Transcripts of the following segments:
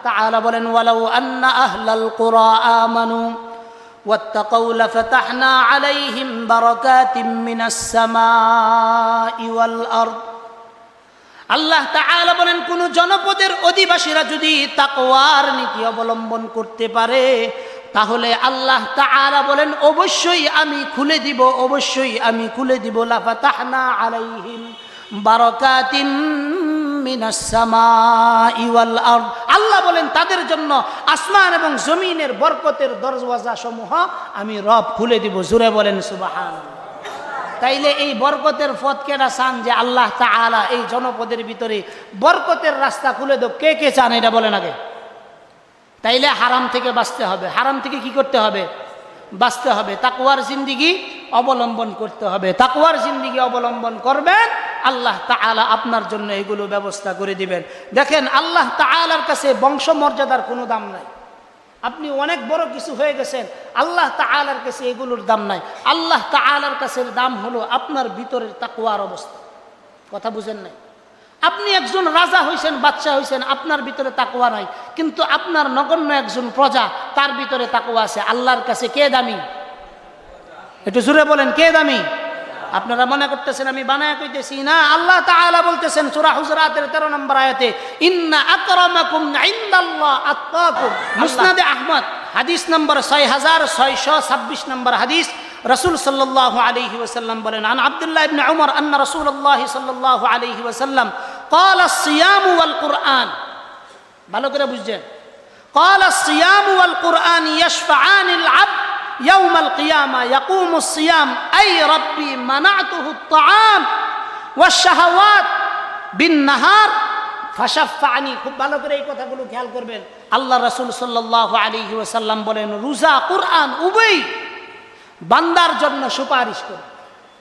তাআলা বলেন ওয়ালাউ আন্না আহলাল কুরা আমানু ওয়াত্তাকাউ লাফাতাহনা আলাইহিম বারাকাতিম মিনাস সামাই ওয়াল আরদ। আল্লাহ তাআলা বলেন কোন জনপদের অধিবাসীরা যদি তাকওয়ার নীতি অবলম্বন করতে পারে তাহলে আল্লাহ তাআলা বলেন অবশ্যই আমি খুলে দিব লাফাতাহনা আলাইহিম বারাকাতিম মিনাস সামাই ওয়াল আরদ। আল্লাহ বলেন তাদের জন্য আসমান এবং জমিনের বরকতের দরওয়াজা সমূহ আমি রব খুলে দিব। জোরে বলেন সুবহানাল্লাহ। তাইলে এই বরকতের পথ কেনা চান যে আল্লাহ তাআলা এই জনপদের ভিতরে বরকতের রাস্তা খুলে দেব? কে কে চান এটা বলেন আগে। তাইলে হারাম থেকে বাঁচতে হবে। হারাম থেকে কি করতে হবে? বাঁচতে হবে। তাকওয়ার জিন্দেগি অবলম্বন করতে হবে। তাকওয়ার জিন্দেগি অবলম্বন করবেন, আল্লাহ তাআলা আপনার জন্য এগুলো ব্যবস্থা করে দিবেন। দেখেন আল্লাহ তাআলার কাছে বংশ মর্যাদার কোনো দাম নাই। আপনি অনেক বড় কিছু হয়ে গেছেন, আল্লাহ তাআলার কাছে এগুলোর দাম নাই। আল্লাহ তাআলার কাছে দাম হলো আপনার ভিতরের তাকওয়ার অবস্থা। কথা বুঝেন নাই? আপনি একজন রাজা হইছেন, বাদশা হইছেন, আপনার ভিতরে তাকওয়া নাই, কিন্তু আপনার নগণ্য একজন প্রজা, তার ভিতরে তাকওয়া আছে। আল্লাহর কাছে কে দামি? একটু জোরে বলেন, কে দামি? আপনারা মনে করতেছেন আমি বানায়া কইতেছি না। আল্লাহ তাআলা বলতেছেন সূরা হুজুরাতের 13 নম্বর আয়াতে, ইন্না আকরামাকুম ইনদাল্লাহ আতকাকুম। মুসনাদে আহমদ হাদিস নম্বর 6626 নম্বর হাদিস, রাসূল সাল্লাল্লাহু আলাইহি ওয়াসাল্লাম বলেন, আন আব্দুল্লাহ ইবনে উমর আন্না রাসূলুল্লাহ সাল্লাল্লাহু আলাইহি ওয়াসাল্লাম ক্বালা আস-সিয়ামু ওয়াল কুরআন। ভালো করে বুঝছেন? ক্বালা আস-সিয়ামু ওয়াল কুরআন ইয়াশফাআনিল আবদ ইয়াউমাল কিয়ামা ইয়াকুমুস সিয়াম আই রাব্বি মানা'তুহুত তা'আম ওয়াশ শাহাওয়াত বিন নাহার ফাশাফা'নি। খুব ভালো করে এই কথাগুলো খেয়াল করবেন। আল্লাহ রাসূল সাল্লাল্লাহু আলাইহি ওয়াসাল্লাম বলেন রোজা কুরআন উভয় বান্দার জন্য সুপারিশ করবে।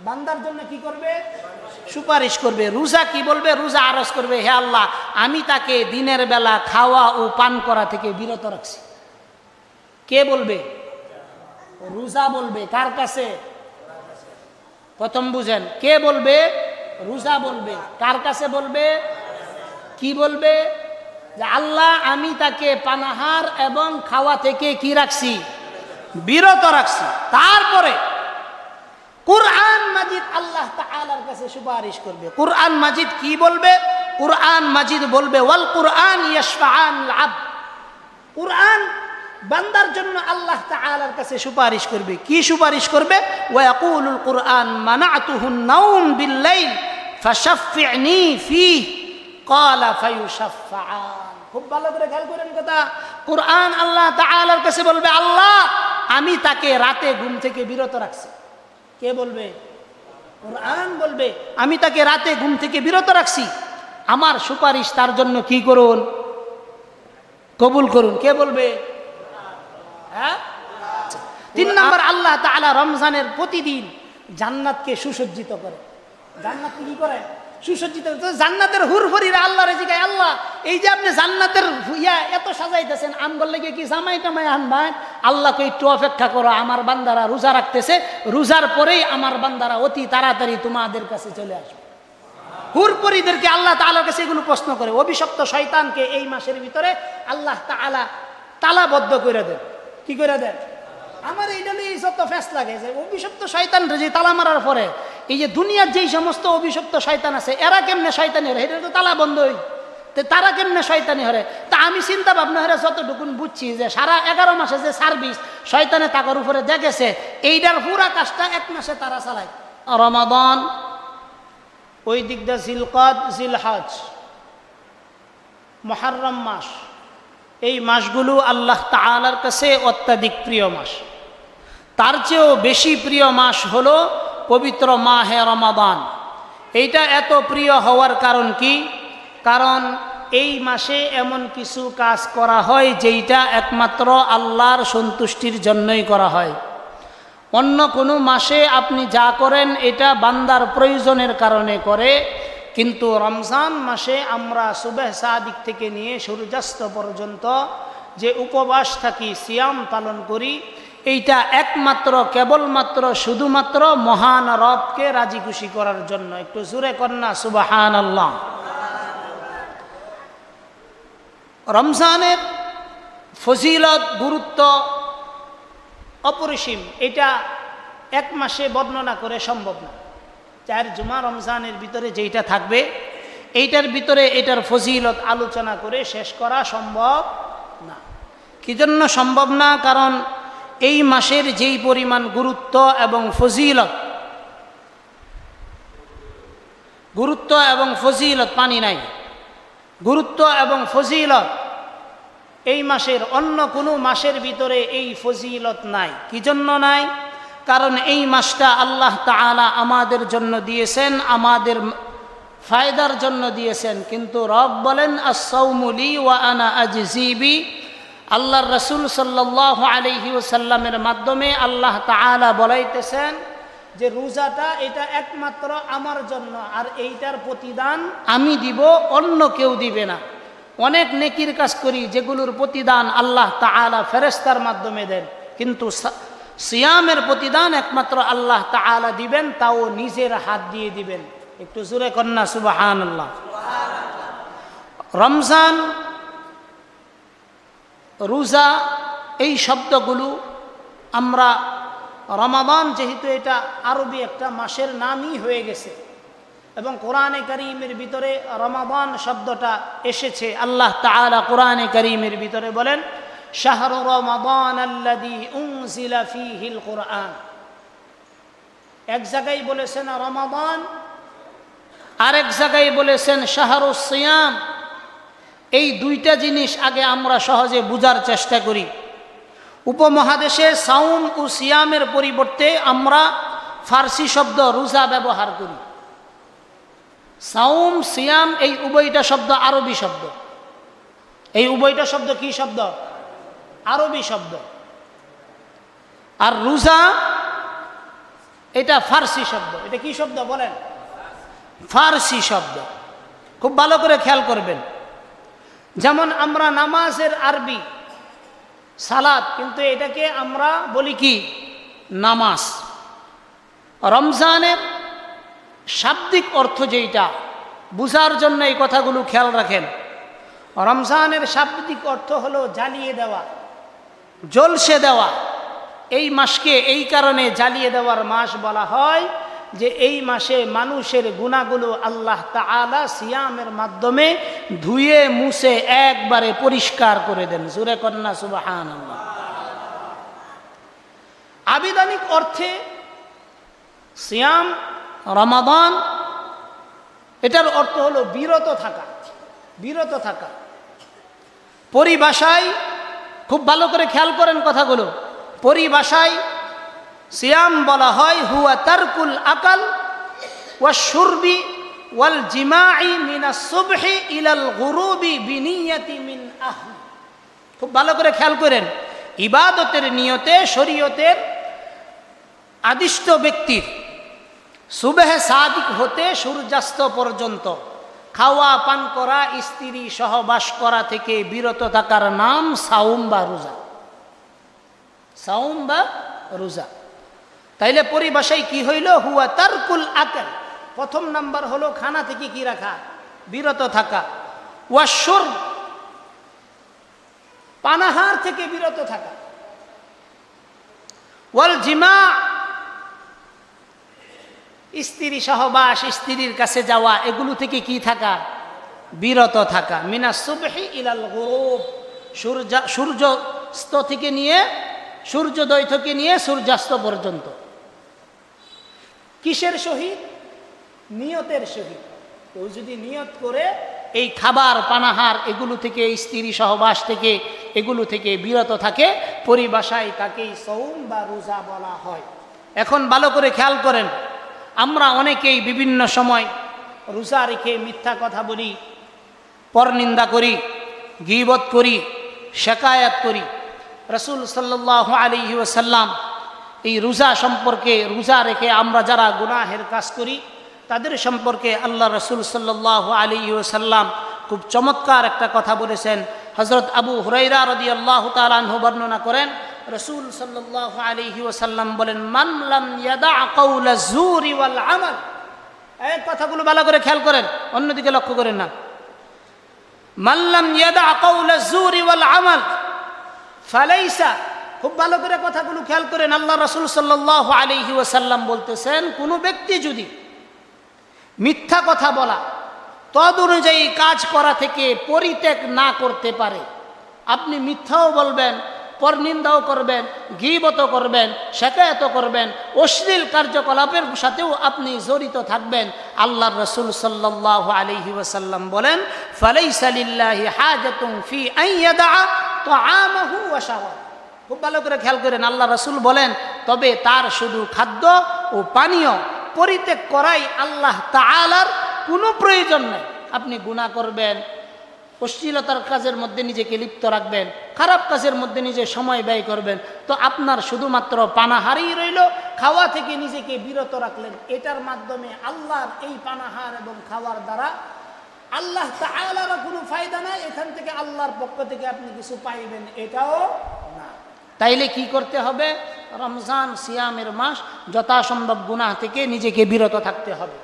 বান্দার জন্য কি করবে? সুপারিশ করবে। রোজা কি বলবে? রোজা আরজ করবে, হে আল্লাহ আমি তাকে দিনের বেলা খাওয়া ও পান করা থেকে বিরত রাখছি। কে বলবে? রোজা বলবে। কার কাছে? প্রথম বুঝেন, কে বলবে? রোজা বলবে। কার কাছে বলবে? কি বলবে? যে আল্লাহ আমি তাকে পানাহার এবং খাওয়া থেকে কি রাখছি? বিরত রাখছি। তারপরে কুরআন মাজিদ আল্লাহ তাআলার কাছে সুপারিশ করবে। কুরআন মাজিদ কি বলবে? কুরআন মাজিদ বলবে ওয়াল কুরআন ইয়াশফাআনিল আবদ। কুরআন বান্দার জন্য আল্লাহ তাআলার কাছে সুপারিশ করবে। কি সুপারিশ করবে? ওয়া ইয়াকুলুল কুরআন মানা'তুহুন নাওম বিল-লাইল ফাশাফফি'নি ফীহি ক্বালা ফায়ুশাফফাআন। খুব ভালো করে খেয়াল করেন কথা। কুরআন আল্লাহ তাআলার কাছে বলবে আল্লাহ আমি তাকে রাতে ঘুম থেকে বিরত রাখছি। কে বলবে? কুরআন বলবে আমি তাকে রাতে ঘুম থেকে বিরত রাখছি, আমার সুপারিশ তার জন্য কি করুন? কবুল করুন। কে বলবে? হ্যাঁ। 3 নম্বর, আল্লাহ তাআলা রমজানের প্রতিদিন জান্নাতকে সুসজ্জিত করে। জান্নাতকে কি করে? সুসজ্জিত। জান্নাতের হুরহুরিরা আল্লাহর জিগায়, আল্লাহ এই যে আপনি জান্নাতের এত সাজাইতেছেন, আমগর লেগে কি জামাই টামাই আনবেন? আল্লাহকে একটু অপেক্ষা করো, আমার বান্দারা রোজা রাখতেছে, রোজার পরেই আমার বান্দারা অতি তাড়াতাড়ি তোমাদের কাছে চলে আসবে। হুরপরিদেরকে আল্লাহ তাআলার কাছে এগুলো প্রশ্ন করে। অভিশপ্ত শয়তানকে এই মাসের ভিতরে আল্লাহ তাআলা তালাবদ্ধ করে দেন। কি করে দেন? আমার এইটা নিয়ে যত ফ্যাস লাগে যে অভিশপ্ত শয়তান যে তালা মারার পরে এই যে দুনিয়ার যেই সমস্ত অভিশপ্ত শয়তান আছে এরা কেমনে শয়তানি হরে? এটা তো তালা বন্ধ হই, তারা কেমনে শয়তানি হরে? তা আমি চিন্তা ভাবনা হরে যতটুকুন বুঝছি যে সারা 11 মাসে যে সার্ভিস শয়তানে তাকর উপরে দেখেছে, এইটার পুরা কাজটা 1 মাসে তারা চালায়। রমাদান, ওই দিক দিয়ে জিলকদ, জিলহজ, মুহররম মাস, এই মাসগুলো আল্লাহ তাআলার কাছে অত্যাধিক প্রিয় মাস। তার চেয়েও বেশি প্রিয় মাস হলো পবিত্র মাহে রমাদান। এইটা এত প্রিয় হওয়ার কারণ কি? কারণ এই মাসে এমন কিছু কাজ করা হয় যেইটা একমাত্র আল্লাহর সন্তুষ্টির জন্যই করা হয়। অন্য কোনো মাসে আপনি যা করেন এটা বান্দার প্রয়োজনের কারণে করে, কিন্তু রমজান মাসে আমরা সুবহ সাদিক থেকে নিয়ে সূর্যাস্ত পর্যন্ত যে উপবাস থাকি, সিয়াম পালন করি, এইটা একমাত্র কেবলমাত্র শুধুমাত্র মহান রবকে রাজি খুশি করার জন্য। একটু জোরে কন্যা সুবহানাল্লাহ। রমজানের ফজিলত গুরুত্ব অপরিসীম, এটা এক মাসে বর্ণনা করে সম্ভব না। 4 জুমা রমজানের ভিতরে যেইটা থাকবে এইটার ভিতরে এটার ফজিলত আলোচনা করে শেষ করা সম্ভব না। কি জন্য সম্ভব না? কারণ এই মাসের যেই পরিমাণ গুরুত্ব এবং ফজিলত পানি নাই, গুরুত্ব এবং ফজিলত এই মাসের অন্য কোনো মাসের ভিতরে এই ফজিলত নাই। কি জন্য নাই? কারণ এই মাসটা আল্লাহ তাআলা আমাদের জন্য দিয়েছেন, আমাদের ফায়দার জন্য দিয়েছেন। কিন্তু রব বলেন আস-সাওমু লি ওয়া আনা আজজি বি। আল্লাহর রাসূল সাল্লাল্লাহু আলাইহি ওয়াসাল্লামের মাধ্যমে আল্লাহ তাআলা বলাইতেছেন যে রোজাটা এটা একমাত্র আমার জন্য, আর এইটার প্রতিদান আমি দিব, অন্য কেউ দিবে না। অনেক নেকির কাজ করি যেগুলোর প্রতিদান আল্লাহ তাআলা ফেরেশতার মাধ্যমে দেন, কিন্তু সিয়ামের প্রতিদান একমাত্র আল্লাহ তাআলা দিবেন, তাও নিজের হাত দিয়ে দিবেন। একটু জোরে কন্যা সুবহানাল্লাহ। রমজান, রোজা, এই শব্দগুলো আমরা রমাদান, যেহেতু এটা আরবি একটা মাসের নামই হয়ে গেছে এবং কোরআনে কারীমের ভিতরে রমাদান শব্দটা এসেছে। আল্লাহ তাআলা কোরআনে কারীমের ভিতরে বলেন শাহরু রমাদান আল্লাযী উনজিলা ফীহিল কুরআন। এক জায়গায় বলেছেন রমাদান, আরেক জায়গায় বলেছেন শাহরুস সিয়াম। এই দুইটা জিনিস আগে আমরা সহজে বুঝার চেষ্টা করি। উপমহাদেশে সাওম ও সিয়ামের পরিবর্তে আমরা ফার্সি শব্দ রোজা ব্যবহার করি। সাওম, সিয়াম এই উভয়টা শব্দ আরবি শব্দ। এই উভয়টা শব্দ কি শব্দ? আরবি শব্দ। আর রোজা এটা ফার্সি শব্দ। এটা কি শব্দ বলেন? ফার্সি শব্দ। খুব ভালো করে খেয়াল করবেন। যেমন আমরা নামাজের আরবি সালাত, কিন্তু এটাকে আমরা বলি কি? নামাজ। রমজানের শাব্দিক অর্থ যেটা, বুঝার জন্য এই কথাগুলো খেয়াল রাখেন। রমজানের শাব্দিক অর্থ হলো জ্বালিয়ে দেওয়া, জ্বলসে দেওয়া। এই মাসকে এই কারণে জ্বালিয়ে দেওয়ার মাস বলা হয় যে এই মাসে মানুষের গুনাহগুলো আল্লাহ তাআলা সিয়ামের মাধ্যমে ধুয়ে মুছে একবারে পরিষ্কার করে দেন। জোরে কন্যা সুবহানাল্লাহ। আবিধানিক অর্থে সিয়াম, রমাদান, এটার অর্থ হলো বিরত থাকা, বিরত থাকা। পরিভাষায় খুব ভালো করে খেয়াল করেন কথাগুলো। পরিভাষায় সিয়াম বলা হয় হুয়া তারকুল আকাল ওয়া শুরবি ওয়াল জিমাই মিনাস সুবহি ইলাল গুরুবি বিনিয়াতি মিন আহলি। খুব ভালো করে খেয়াল করেন। ইবাদতের নিয়তে, শরীয়তের আদিষ্ট ব্যক্তির সুবহে সাদিক হতে সূর্যাস্ত পর্যন্ত খাওয়া পান করা, স্ত্রী সহবাস করা থেকে বিরত থাকার নাম সাওম বা রোজা। সাওম বা রোজা। তাইলে পরিভাষায় কি হইল? হুয়া তারকুল আকাল। প্রথম নাম্বার হলো খানা থেকে কি রাখা? বিরত থাকা। ওয়াশুরব, পানাহার থেকে বিরত থাকা। ওয়াল জিমা, স্ত্রী সহবাস, স্ত্রীর কাছে যাওয়া, এগুলো থেকে কি থাকা? বিরত থাকা। মিনাস সুবহি ইলাল গুরুব, সূর্যাস্ত থেকে নিয়ে, সূর্যোদয় থেকে নিয়ে সূর্যাস্ত পর্যন্ত। কিসের সহিত? নিয়তের সহিত। কেউ যদি নিয়ত করে এই খাবার, পানাহার এগুলো থেকে, স্ত্রী সহবাস থেকে, এগুলো থেকে বিরত থাকে, পরিভাষায় তাকেই সাওম বা রোজা বলা হয়। এখন ভালো করে খেয়াল করেন। আমরা অনেকেই বিভিন্ন সময় রোজা রেখে মিথ্যা কথা বলি, পরনিন্দা করি, গীবত করি, শিকায়াত করি। রাসূল সাল্লাল্লাহু আলাইহি ওয়াসাল্লাম এই রোজা সম্পর্কে, রোজা রেখে আমরা যারা গুনাহের কাজ করি তাদের সম্পর্কে আল্লাহ রাসূল সাল্লাল্লাহু আলাইহি ওয়াসাল্লাম খুব চমৎকার একটা কথা বলেছেন। হযরত আবু হুরায়রা রাদিয়াল্লাহু তাআলা আনহু বর্ণনা করেন, রাসূল সাল্লাল্লাহু আলাইহি ওয়াসাল্লাম বলেন, মান লাম ইয়াদা কাওলা যুরি ওয়াল আমাল। এই কথাগুলো ভালো করে খেয়াল করেন, অন্যদিকে লক্ষ্য করেন না। মাল্লাম ইয়াদা কাউলা যুরি ওয়াল আমাল ফালাইসা। খুব ভালো করে কথাগুলো খেয়াল করেন। আল্লাহ রাসূল সাল্লাল্লাহু আলাইহি ওয়াসাল্লাম বলতেছেন, কোন ব্যক্তি যদি মিথ্যা কথা বলা, তদ অনুযায়ী কাজ করা থেকে পরিত্যাগ না করতে পারে, আপনি মিথ্যাও বলবেন, পরনিন্দাও করবেন, গীবত করবেন, শিকায়ত করবেন, অশ্লীল কার্যকলাপের সাথেও আপনি জড়িত থাকবেন, আল্লাহর রাসূল সাল্লাল্লাহু আলাইহি ওয়াসাল্লাম বলেন, ফালাইসা লিল্লাহি হাজাতুন ফি আন ইয়াদা তাআমাহু ওয়া শারাবাহু। খুব ভালো করে খেয়াল করেন, আল্লাহ রাসূল বলেন, তবে তার শুধু খাদ্য ও পানীয় পরিত্যাগ করাই আল্লাহ তাআলার কোনো প্রয়োজন নেই। আপনি গুনাহ করবেন, অশ্লীলতার কাজের মধ্যে নিজেকে লিপ্ত রাখবেন, খারাপ কাজের মধ্যে নিজে সময় ব্যয় করবেন, তো আপনার শুধুমাত্র পানাহারই রইল, খাওয়া থেকে নিজেকে বিরত রাখলেন। এটার মাধ্যমে আল্লাহর এই পানাহার এবং খাওয়ার দ্বারা আল্লাহ তাআলার কোনো ফায়দা নাই, এখান থেকে আল্লাহর পক্ষ থেকে আপনি কিছু পাইবেন এটাও না। তাইলে কি করতে হবে? রমজান সিয়ামের মাস, যথাসম্ভব গুনাহ থেকে নিজেকে বিরত থাকতে হবে,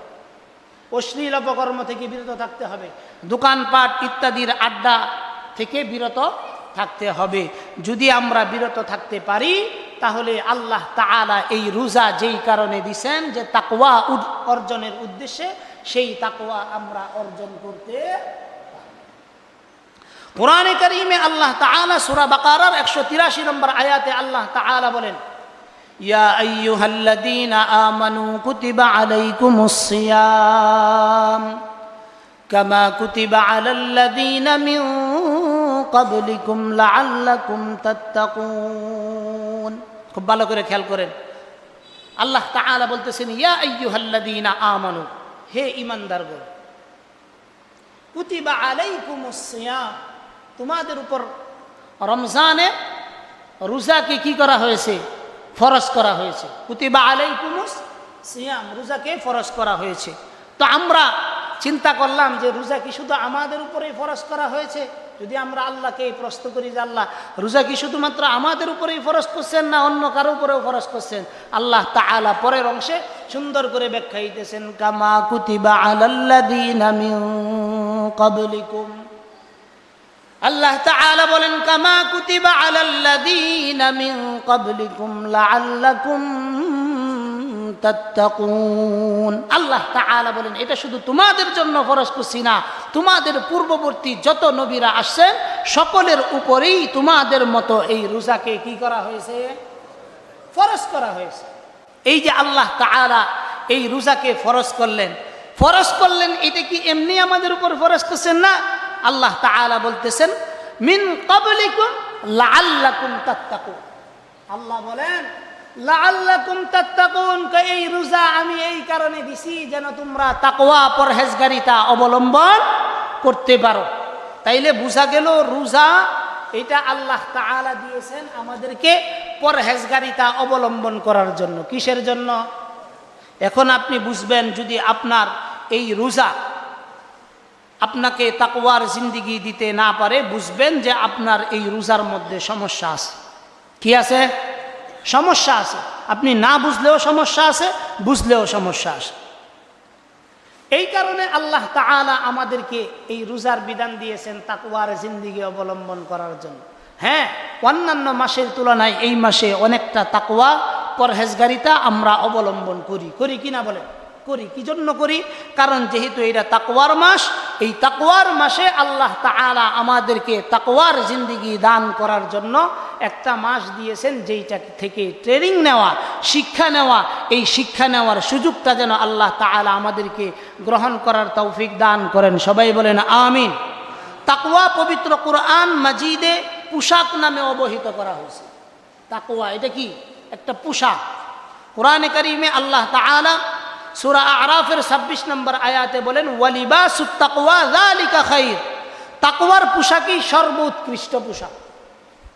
অশ্লীল অপকর্ম থেকে বিরত থাকতে হবে, দোকানপাট ইত্যাদির আড্ডা থেকে বিরত থাকতে হবে। যদি আমরা বিরত থাকতে পারি, তাহলে আল্লাহ তাআলা এই রোজা যেই কারণে দিয়েছেন, যে তাকওয়া অর্জনের উদ্দেশ্যে, সেই তাকওয়া আমরা অর্জন করতে পারি। কোরআনে কারীমে আল্লাহ তাআলা সূরা বাকারার 183 নম্বর আয়াতে আল্লাহ তাআলা বলেন, ইয়া আইয়ুহাল্লাযীনা আমানু কুতিবা আলাইকুমুস সিয়াম কামা কুতিবা আলাল্লাযীনা মিন ক্বাবলিকুম লাআল্লাকুম তাত্তাকুন। খুব ভালো করে খেয়াল করেন, আল্লাহ তাআলা বলতেছেন, ইয়া আইয়ুহাল্লাযীনা আমানু, হে ঈমানদারগণ, কুতিবা আলাইকুমুস সিয়াম, তোমাদের উপর রমজানে রোজাকে কি করা হয়েছে? ফরজ করা হয়েছে। কুতিবা আলাইকুমুস সিয়াম, রোজাকে ফরজ করা হয়েছে। তো আমরা চিন্তা করলাম যে রোজা কি শুধু আমাদের উপরেই ফরজ করা হয়েছে? যদি আমরা আল্লাহকে এই প্রশ্ন করি যে আল্লাহ, রোজা কি শুধুমাত্র আমাদের উপরেই ফরজ করছেন না অন্য কারো উপরেও ফরজ করছেন? আল্লাহ তাআলা পরের অংশে সুন্দর করে ব্যাখ্যা দিতেছেন, কামা কুতিবা আলাল্লাযীনা মিন ক্বাবলিকুম। আল্লাহ তাআলা বলেন, কামা কুতিবা আলাল্লাযীনা মিন ক্বাবলিকুম লাআল্লাকুম তাত্তাকুন। আল্লাহ তাআলা বলেন, এটা শুধু তোমাদের জন্য ফরজ করছি না, তোমাদের পূর্ববর্তী যত নবীরা আসছেন সকলের উপরেই তোমাদের মতো এই রোজাকে কি করা হয়েছে? ফরজ করা হয়েছে। এই যে আল্লাহ তাআলা এই রোজাকে ফরজ করলেন, এটা কি এমনি আমাদের উপর ফরজ করছেন না? আল্লাহ তাআলা বলতেছেন, মিন ক্বাবলিকুম লাআল্লাকুম তাত্তাকুন। আল্লাহ বলেন, লাআল্লাকুম তাত্তাকুন, এই রোজা আমি এই কারণে দিছি যেন তোমরা তাকওয়া পরহেজগারিতা অবলম্বন করতে পারো। তাইলে বোঝা গেল রোজা এটা আল্লাহ তাআলা দিয়েছেন আমাদেরকে পরহেজগারিতা অবলম্বন করার জন্য। কিসের জন্য? এখন আপনি বুঝবেন, যদি আপনার এই রোজা আপনাকে তাকওয়ার জিন্দেগি দিতে না পারে, বুঝবেন যে আপনার এই রোজার মধ্যে সমস্যা আছে। কি আছে? সমস্যা আছে। আপনি না বুঝলেও সমস্যা আছে, বুঝলেও সমস্যা আছে। এই কারণে আল্লাহ তাআলা আমাদেরকে এই রোজার বিধান দিয়েছেন তাকওয়ার জিন্দেগি অবলম্বন করার জন্য। হ্যাঁ, অন্যান্য মাসের তুলনায় এই মাসে অনেকটা তাকওয়া পরহেজগারিতা আমরা অবলম্বন করি কিনা বলেন? করি। কি জন্য করি? কারণ যেহেতু এটা তাকওয়ার মাস, এই তাকওয়ার মাসে আল্লাহ তাআলা আমাদেরকে তাকওয়ার জিন্দেগি দান করার জন্য একটা মাস দিয়েছেন, যেইটা থেকে ট্রেনিং নেওয়া, শিক্ষা নেওয়া, এই শিক্ষা নেওয়ার সুযোগটা যেন আল্লাহ তাআলা আমাদেরকে গ্রহণ করার তৌফিক দান করেন। সবাই বলেন আমিন। তাকওয়া পবিত্র কুরআন মাজিদে পোশাক নামে অবহিত করা হয়েছে। তাকওয়া এটা কি? একটা পোশাক। কোরআনে কারীমে আল্লাহ তাআলা সূরা আরাফের 26 নম্বর আয়াতে বলেন, ওয়ালিবাসুত তাকওয়া যালিকা খায়র। তাকওয়ার পোশাকই সর্বোৎকৃষ্ট পোশাক।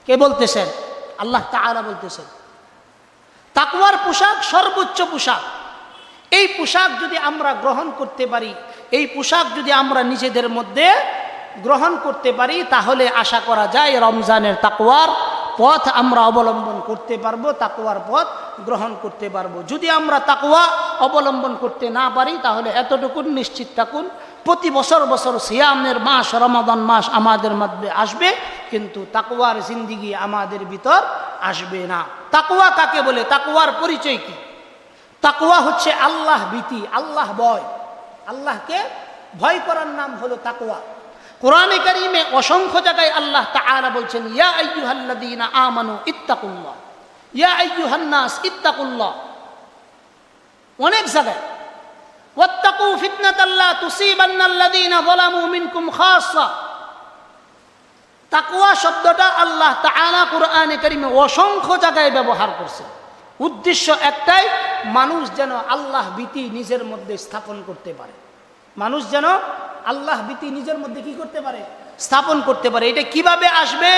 কে বলতেছেন? আল্লাহ তাআলা বলতেছেন। তাকওয়ার পোশাক সর্বোচ্চ পোশাক। এই পোশাক যদি আমরা গ্রহণ করতে পারি, এই পোশাক যদি আমরা নিজেদের মধ্যে গ্রহণ করতে পারি, তাহলে আশা করা যায় রমজানের তাকওয়ার পথ আমরা অবলম্বন করতে পারবো, তাকওয়ার পথ গ্রহণ করতে পারবো। যদি আমরা তাকওয়া অবলম্বন করতে না পারি, তাহলে এতটুকু নিশ্চিত থাকুন, প্রতি বছর বছর সিয়ামের মাস রমাদান মাস আমাদের মধ্যে আসবে, কিন্তু তাকওয়ার জিন্দেগি আমাদের ভিতর আসবে না। তাকওয়া কাকে বলে? তাকওয়ার পরিচয় কি? তাকওয়া হচ্ছে আল্লাহ ভীতি, আল্লাহ ভয়। আল্লাহকে ভয় করার নাম হলো তাকওয়া। কোরআনে কারীমে অসংখ্য জায়গায় আল্লাহ তাআলা বলছেন, ইয়া আইয়ুহাল্লাযীনা আমানু ইত্তাকুল্লাহ, ইয়া আইয়ুহান নাস ইত্তাকুল্লাহ। অনেক জায়গায় ওয়াত্তাকু ফিতনাতাল লা তুসিবান্নাল্লাযীনা যালামু মিনকুম খাসসা। তাকওয়া শব্দটা আল্লাহ তাআলা কোরআনে কারীমে অসংখ্য জায়গায় ব্যবহার করছেন। উদ্দেশ্য একটাই, মানুষ যেন আল্লাহ ভীতি নিজের মধ্যে স্থাপন করতে পারে। মানুষ যেন আল্লাহ ভীতি নিজের মধ্যে কি করতে পারে? স্থাপন করতে পারে। এটা কিভাবে আসবে?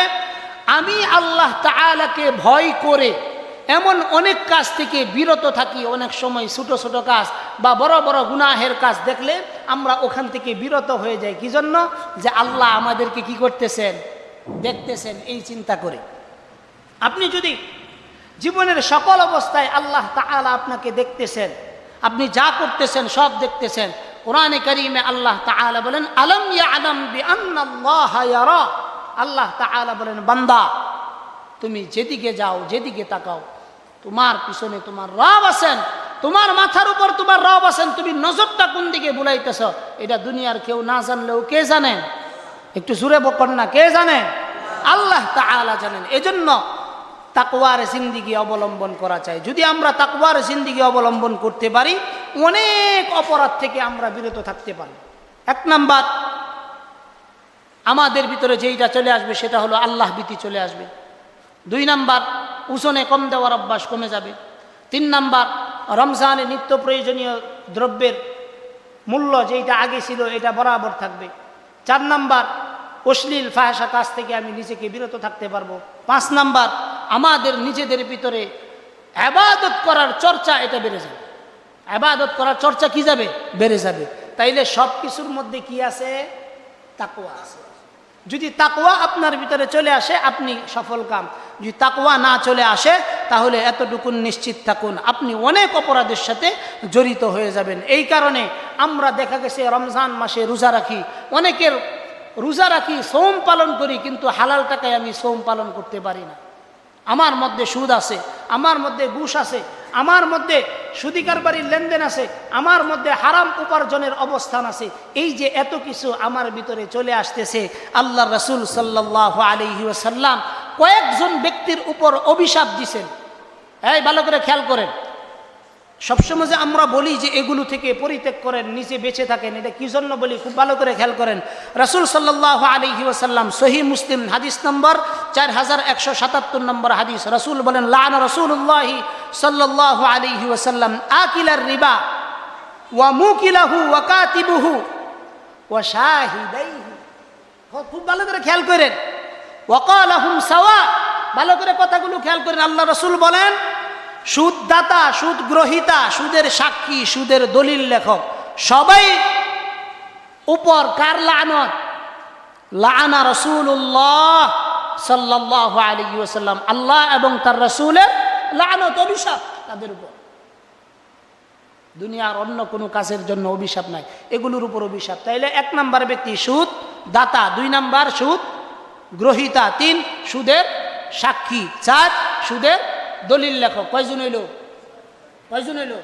আমি আল্লাহ তাআলাকে ভয় করে এমন অনেক কাজ থেকে বিরত থাকি। অনেক সময় ছোট ছোট কাজ বা বড় বড় গুনাহের কাজ দেখলে আমরা ওখান থেকে বিরত হয়ে যাই। কি জন্য? যে আল্লাহ আমাদেরকে কি করতেছেন, দেখতেছেন, এই চিন্তা করে। আপনি যদি জীবনের সকল অবস্থায় আল্লাহ তাআলা আপনাকে দেখতেছেন, আপনি যা করতেছেন সব দেখতেছেন। কোরআনে কারীমে আল্লাহ তাআলা বলেন, আলাম ইয়ালাম বিআন্নাল্লাহা ইয়ারা। আল্লাহ তাআলা বলেন, বান্দা তুমি যেদিকে যাও, যেদিকে তাকাও, তোমার পিছনে তোমার রব আছেন, তোমার মাথার উপর তোমার রব আছেন। তুমি নজরটা কোন দিকে বুলাইতেছ এটা দুনিয়ার কেউ না জানলেও কে জানেন? একটু জোরে বলেন না, কে জানেন? আল্লাহ তাআলা জানেন। এজন্য তাকওয়ার জিন্দেগি অবলম্বন করা চাই। যদি আমরা তাকওয়ার জিন্দেগি অবলম্বন করতে পারি, অনেক অপরাধ থেকে আমরা বিরত থাকতে পারি। এক নাম্বার, আমাদের ভিতরে যেইটা চলে আসবে সেটা হলো আল্লাহ ভীতি চলে আসবে। 2 নাম্বার, ওজনে কম দেওয়ার অভ্যাস কমে যাবে। 3 নাম্বার, রমজানে নিত্য প্রয়োজনীয় দ্রব্যের মূল্য যেটা আগে ছিল এটা বরাবর থাকবে। 4 নাম্বার, অশ্লীল ফাহিশা কাজ থেকে আমি নিজেকে বিরত থাকতে পারবো। 5 নাম্বার, আমাদের নিজেদের ভিতরে ইবাদত করার চর্চা এটা বেড়ে যাবে। ইবাদত করার চর্চা কি যাবে? বেড়ে যাবে। তাইলে সব কিছুর মধ্যে কি আছে? তাকওয়া আছে। যদি তাকওয়া আপনার ভিতরে চলে আসে আপনি সফল কাম। যদি তাকওয়া না চলে আসে তাহলে এতটুকুন নিশ্চিত থাকুন আপনি অনেক অপরাধের সাথে জড়িত হয়ে যাবেন। এই কারণে আমরা দেখা গেছে রমজান মাসে রোজা রাখি, অনেকের রোজা রাখি, সওম পালন করি, কিন্তু হালাল টাকায় আমি সওম পালন করতে পারি না। আমার মধ্যে সুদ আছে, আমার মধ্যে ঘুষ আছে, আমার মধ্যে সুদি কারবারির লেনদেন আছে, আমার মধ্যে হারাম উপার্জনের অবস্থান আছে। এই যে এত কিছু আমার ভিতরে চলে আসতেছে, আল্লাহ রাসূল সাল্লাল্লাহু আলাইহি ওয়াসাল্লাম কয়েকজন ব্যক্তির উপর অভিশাপ দিয়েছেন। এই ভালো করে খেয়াল করেন। সবসময় যে আমরা বলি যে এগুলো থেকে পরিত্যাগ করেন, নিজে বেঁচে থাকেন, এটা কি জন্য বলি খুব ভালো করে খেয়াল করেন। রাসূল সাল্লাল্লাহু আলাইহি ওয়াসাল্লাম, সহিহ মুসলিম হাদিস নম্বর 4177 নম্বর হাদিস, রাসূল বলেন, লাআনা রাসূলুল্লাহি সাল্লাল্লাহু আলাইহি ওয়াসাল্লাম আকিলার রিবা ওয়া মুকিলাহু ওয়া কাতিবুহু ওয়া শাহিদাইহি। খুব ভালো করে খেয়াল করেন। ওয়া ক্বালাহুম সাওয়া, ভালো করে কথাগুলো খেয়াল করেন। আল্লাহ রাসূল বলেন, সুদদাতা, সুদ গ্রহীতা, সুদের সাক্ষী, সুদের দলিল লেখক সবাই উপর কার লানত? লাআনা রাসূলুল্লাহ সাল্লাল্লাহু আলাইহি ওয়াসাল্লাম, আল্লাহ এবং তার রাসূলের লানত, অভিশাপ তাদের উপর। দুনিয়ার অন্য কোনো কাজের জন্য অভিশাপ নাই, এগুলোর উপর অভিশাপ। তাইলে 1 নাম্বার ব্যক্তি সুদ দাতা, 2 নাম্বার সুদ গ্রহীতা, 3 সুদের সাক্ষী, 4 সুদের দলিল লেখক। কয়জন হইল? কয়জন হইল?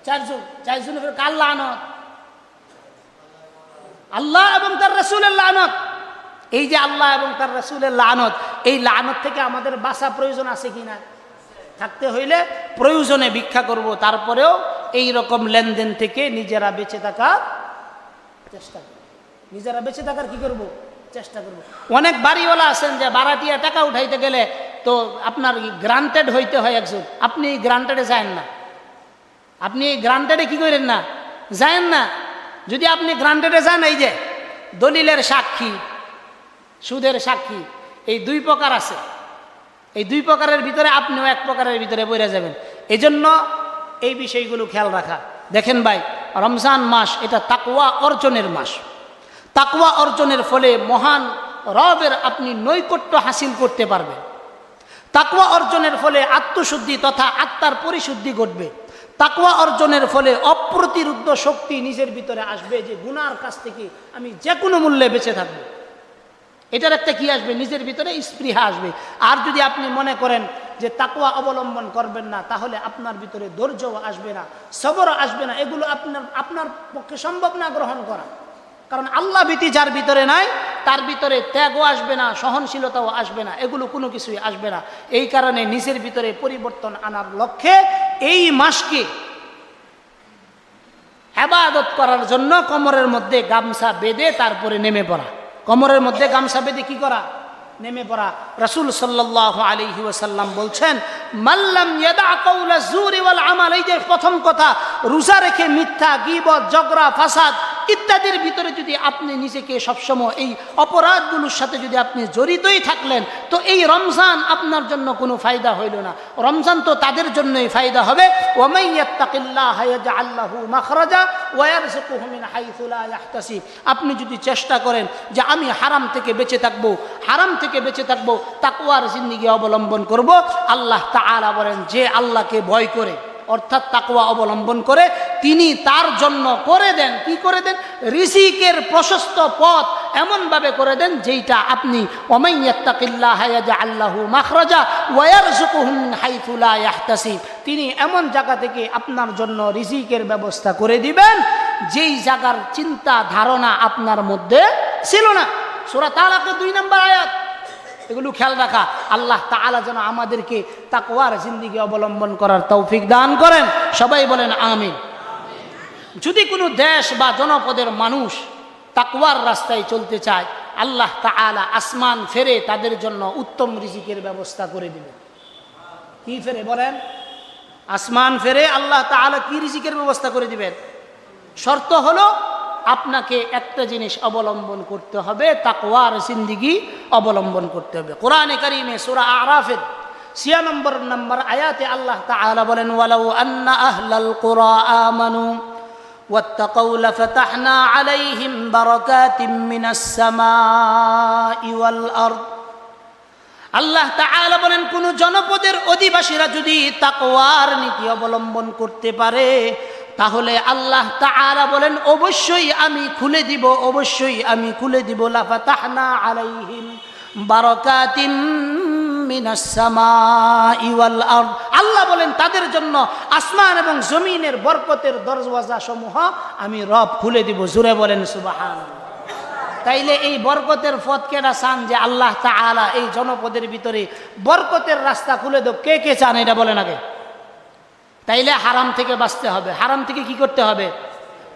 4 জন। 4 জনের উপর কার লানত? আল্লাহ এবং তার রাসূলের লানত। এই যে আল্লাহ এবং তার রাসূলের লানত, এই লানত থেকে আমাদের বাঁচা প্রয়োজন আছে কিনা? থাকতে হইলে প্রয়োজনে ভিক্ষা করব, তারপরেও এই রকম লেনদেন থেকে নিজেরা বেঁচে থাকার চেষ্টা করব। নিজেরা বেঁচে থাকার কি করব? চেষ্টা করব। অনেক বাড়িওয়ালা আছেন যে ভাড়াটিয়া টাকা উঠাইতে গেলে তো আপনার গ্রান্টেড হইতে হয় একজন, আপনি গ্রান্টেডে যান না। আপনি গ্রান্টেডে কি করেন না? যান না। যদি আপনি গ্রান্টেডে যান, এই যে দলিলের সাক্ষী, সুদের সাক্ষী, এই 2 প্রকার আছে। এই 2 প্রকারের ভিতরে আপনিও 1 প্রকারের ভিতরে পড়ে যাবেন। এজন্য এই বিষয়গুলো খেয়াল রাখা। দেখেন ভাই, রমজান মাস এটা তাকওয়া অর্জনের মাস। তাকওয়া অর্জনের ফলে মহান রবের আপনি নৈকট্য হাসিল করতে পারবেন। তাকওয়া অর্জনের ফলে আত্মশুদ্ধি তথা আত্মার পরিশুদ্ধি ঘটবে। তাকওয়া অর্জনের ফলে অপ্রতিরোধ্য শক্তি নিজের ভিতরে আসবে যে গুনার কাছ থেকে আমি যে কোনো মূল্যে বেঁচে থাকব। এটার একটা কি আসবে, নিজের ভিতরে স্পৃহা আসবে। আর যদি আপনি মনে করেন যে তাকওয়া অবলম্বন করবেন না, তাহলে আপনার ভিতরে ধৈর্যও আসবে না, সবরও আসবে না। এগুলো আপনার পক্ষে সম্ভব না গ্রহণ করা। কারণ আল্লাহ ভীতি যার ভিতরে নাই, তার ভিতরে ত্যাগও আসবে না, সহনশীলতাও আসবে না, এগুলো কোনো কিছুই আসবে না। এই কারণে নিজের ভিতরে পরিবর্তন আনার লক্ষ্যে এই মাসকে ইবাদত করার জন্য কোমরের মধ্যে গামছা বেঁধে তারপরে নেমে পড়া। কোমরের মধ্যে গামছা বেঁধে কি করা? নেমে পড়া। রাসূল সাল্লাল্লাহু আলাইহি ওয়াসাল্লাম বলছেন, মাল্লাম ইয়াদা কাউলা যুরি ওয়াল আমাল। এই যে প্রথম কথা, রোজা রেখে মিথ্যা, গীবত, ঝগড়া, ফাসাদ ইত্যাদির ভিতরে যদি আপনি নিজেকে সবসময় এই অপরাধগুলোর সাথে যদি আপনি জড়িতই থাকলেন, তো এই রমজান আপনার জন্য কোনো ফায়দা হইল না। রমজান তো তাদের জন্যই ফায়দা হবে, ওয়ামান ইয়াত্তাকিল্লাহা ইয়াজআল লাহু মাখরাজা ওয়া ইয়ারযুকুহু মিন হাইথু লা ইয়াহতাসিব। আপনি যদি চেষ্টা করেন যে আমি হারাম থেকে বেঁচে থাকবো, হারাম থেকে বেঁচে থাকবো, তাকওয়ার জিন্দেগি অবলম্বন করব, আল্লাহ তাআলা বলেন যে আল্লাহকে ভয় করে অর্থাৎ তাকওয়া অবলম্বন করে, তিনি তার জন্য করে দেন, কি করে দেন? রিজিকের প্রশস্ত পথ এমনভাবে করে দেন যেইটা আপনি ওয়ামান ইয়াত্তাকিল্লাহা ইয়াজআল লাহু মাখরাজা ওয়া ইয়ারযুকুহু মিন হাইথু লা ইয়াহতাসিব। তিনি এমন জায়গা থেকে আপনার জন্য রিজিকের ব্যবস্থা করে দিবেন যেই জায়গার চিন্তা ধারণা আপনার মধ্যে ছিল না। সূরা তালাকের 2 নম্বর আয়াত। এগুলো খেয়াল রাখা। আল্লাহ তাআলা যেন আমাদেরকে তাকওয়ার জিন্দেগি অবলম্বন করার তৌফিক দান করেন। সবাই বলেন আমিন। যদি কোনো দেশ বা জনপদের মানুষ তাকওয়ার রাস্তায় চলতে চায়, আল্লাহ তাআলা আসমান ফেরে তাদের জন্য উত্তম রিজিকের ব্যবস্থা করে দিবেন। কি ফেরে বলেন? আসমান ফেরে আল্লাহ তাআলা কি রিজিকের ব্যবস্থা করে দিবেন? শর্ত হলো আপনাকে একটা জিনিস অবলম্বন করতে হবে, তাকওয়ার জিন্দেগি অবলম্বন করতে হবে। কোরআনে কারীমে সূরা আরাফের 96 নম্বর আয়াতে আল্লাহ তাআলা বলেন, ওয়ালাউ আন্না আহলাল কুরা আমানু ওয়াত্তাকাউ লাফাতাহনা আলাইহিম বারাকাতিম মিনাস সামাই ওয়াল আরদ। আল্লাহ তাআলা বলেন, কোন জনপদের অধিবাসীরা যদি তাকওয়ার নীতি অবলম্বন করতে পারে, তাহলে আল্লাহ তাআলা বলেন অবশ্যই আমি খুলে দিব, অবশ্যই আমি খুলে দিব। লাফাতাহনা আলাইহিম বারাকাতিম মিনাস সামাই ওয়াল আরদ। আল্লাহ বলেন তাদের জন্য আসমান এবং জমিনের বরকতের দরওয়াজা সমূহ আমি রব খুলে দিব। জোরে বলেন সুবহানাল্লাহ। তাইলে এই বরকতের পথ কেনা চান যে আল্লাহ তাআলা এই জনপদের ভিতরে বরকতের রাস্তা খুলে দেব? কে কে চান এটা বলেন আগে। তাইলে হারাম থেকে বাঁচতে হবে। হারাম থেকে কি করতে হবে?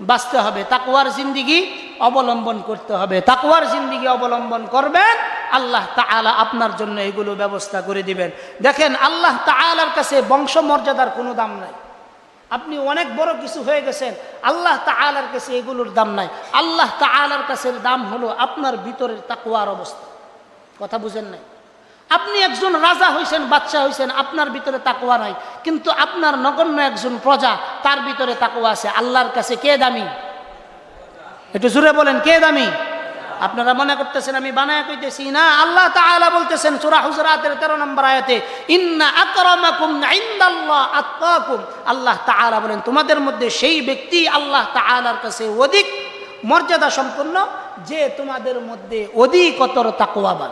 বাঁচতে হবে। তাকওয়ার জিন্দেগি অবলম্বন করতে হবে। তাকওয়ার জিন্দেগি অবলম্বন করবেন, আল্লাহ তাআলা আপনার জন্য এগুলো ব্যবস্থা করে দিবেন। দেখেন, আল্লাহ তাআলার কাছে বংশ মর্যাদার কোনো দাম নাই। আপনি অনেক বড় কিছু হয়ে গেছেন, আল্লাহ তাআলার কাছে এগুলোর দাম নাই। আল্লাহ তাআলার কাছে দাম হলো আপনার ভিতরের তাকওয়ার অবস্থা। কথা বুঝেন নাই? আপনি একজন রাজা হইছেন, বাদশা হইছেন, আপনার ভিতরে তাকওয়া নাই, কিন্তু আপনার নগণ্য একজন প্রজা, তার ভিতরে তাকওয়া আছে। আল্লাহর কাছে কে দামি? একটু জোরে বলেন, কে দামি? আপনারা মনে করতেছেন আমি বানায়া কইতেছি না। আল্লাহ তাআলা বলতেছেন সূরা হুজুরাতের 13 নম্বর আয়াতে, ইন্না আকরামাকুম ইনদাল্লাহ আতকাকুম। আল্লাহ তাআলা বলেন তোমাদের মধ্যে সেই ব্যক্তি আল্লাহ তাআলার কাছে অধিক মর্যাদা সম্পন্ন যে তোমাদের মধ্যে অধিকতর তাকওয়াবান,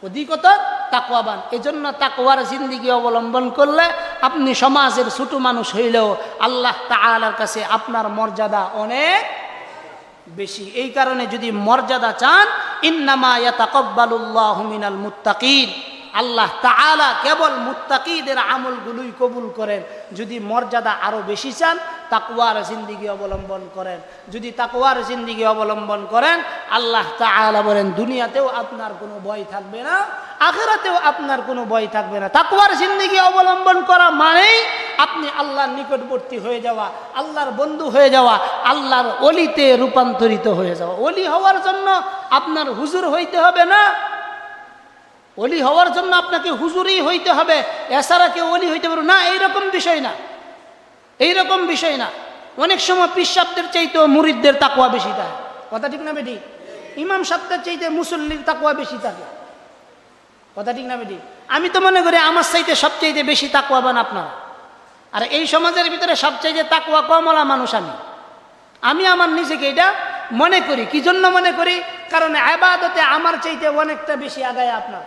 অধিকতর তাকওয়াবান। এজন্য তাকওয়ার জিন্দেগি অবলম্বন করলে আপনি সমাজের ছোট মানুষ হইলেও আল্লাহ তাআলার কাছে আপনার মর্যাদা অনেক বেশি। এই কারণে যদি মর্যাদা চান, ইন্নামা ইয়াতাকাব্বালুল্লাহু মিনাল মুত্তাকিন। আল্লাহ তাআলা কেবল মুত্তাকিদের আমলগুলোই কবুল করেন। যদি মর্যাদা আরো বেশি চান, তাকওয়ার জিন্দেগি অবলম্বন করেন। যদি তাকওয়ার জিন্দেগি অবলম্বন করেন, আল্লাহ তাআলা বলেন দুনিয়াতেও আপনার কোনো ভয় থাকবে না, আখিরাতেও আপনার কোনো ভয় থাকবে না। তাকওয়ার জিন্দেগি অবলম্বন করা মানেই আপনি আল্লাহর নিকটবর্তী হয়ে যাওয়া, আল্লাহর বন্ধু হয়ে যাওয়া, আল্লাহর ওলিতে রূপান্তরিত হয়ে যাওয়া। ওলি হওয়ার জন্য আপনার হুজুর হইতে হবে না। ওলি হওয়ার জন্য আপনাকে হুজুরই হইতে হবে, এছাড়া কেউ ওলি হইতে পারবে না, এইরকম বিষয় না, এইরকম বিষয় না। অনেক সময় পীর সাহেবদের চাইতেও মুরিদদের তাকওয়া বেশি থাকে। কথা ঠিক না বেটি? ইমাম সাহেবদের চাইতে মুসল্লির তাকওয়া বেশি থাকে। কথা ঠিক না বেটি? আমি তো মনে করি আমার চাইতে সবচাইতে বেশি তাকওয়াবান আপনারা। আর এই সমাজের ভিতরে সবচেয়ে তাকওয়া কমওয়ালা মানুষ আমি আমার নিজেকে এটা মনে করি। কি জন্য মনে করি? কারণ ইবাদতে আমার চাইতে অনেকটা বেশি আগায় আপনার,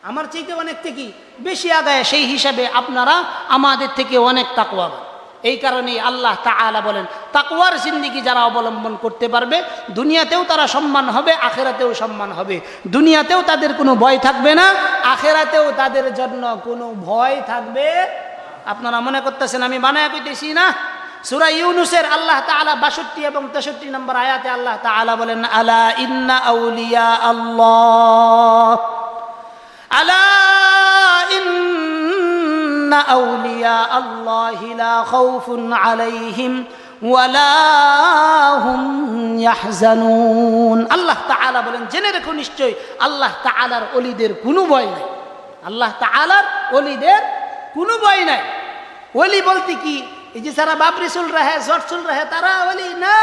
আমার চাইতে অনেকটা কি বেশি আগায়, সেই হিসাবে আপনারা আমাদের থেকে অনেক তাকওয়াবান। এই কারণেই আল্লাহ তাআলা বলেন তাকওয়ার জিন্দেগি যারা অবলম্বন করতে পারবে দুনিয়াতেও তারা সম্মান হবে, আখিরাতেও সম্মান হবে। দুনিয়াতেও তাদের কোনো ভয় থাকবে না, আখিরাতেও তাদের জন্য কোনো ভয় থাকবে। আপনারা মনে করতেছেন আমি বানায়া কইতেছি না? সূরা ইউনূসের আল্লাহ তাআলা 62 এবং 63 নম্বর আয়াতে আল্লাহ তাআলা বলেন আলা ইন্না আউলিয়া আল্লাহ, আলা ইন্না আউলিয়া আল্লাহি লা খাউফুন আলাইহিম ওয়ালা হুম ইয়াহজানুন। আল্লাহ তাআলা বলেন জেনে রেখো নিশ্চয় আল্লাহ তাআলার ওলিদের কোনো ভয় নাই, আল্লাহ তাআলার ওলিদের কোনো ভয় নাই। ওলি বলতে কি এই যে সারা বাবরি চুল রাহে জট চুল রাহে তারা ওলি না।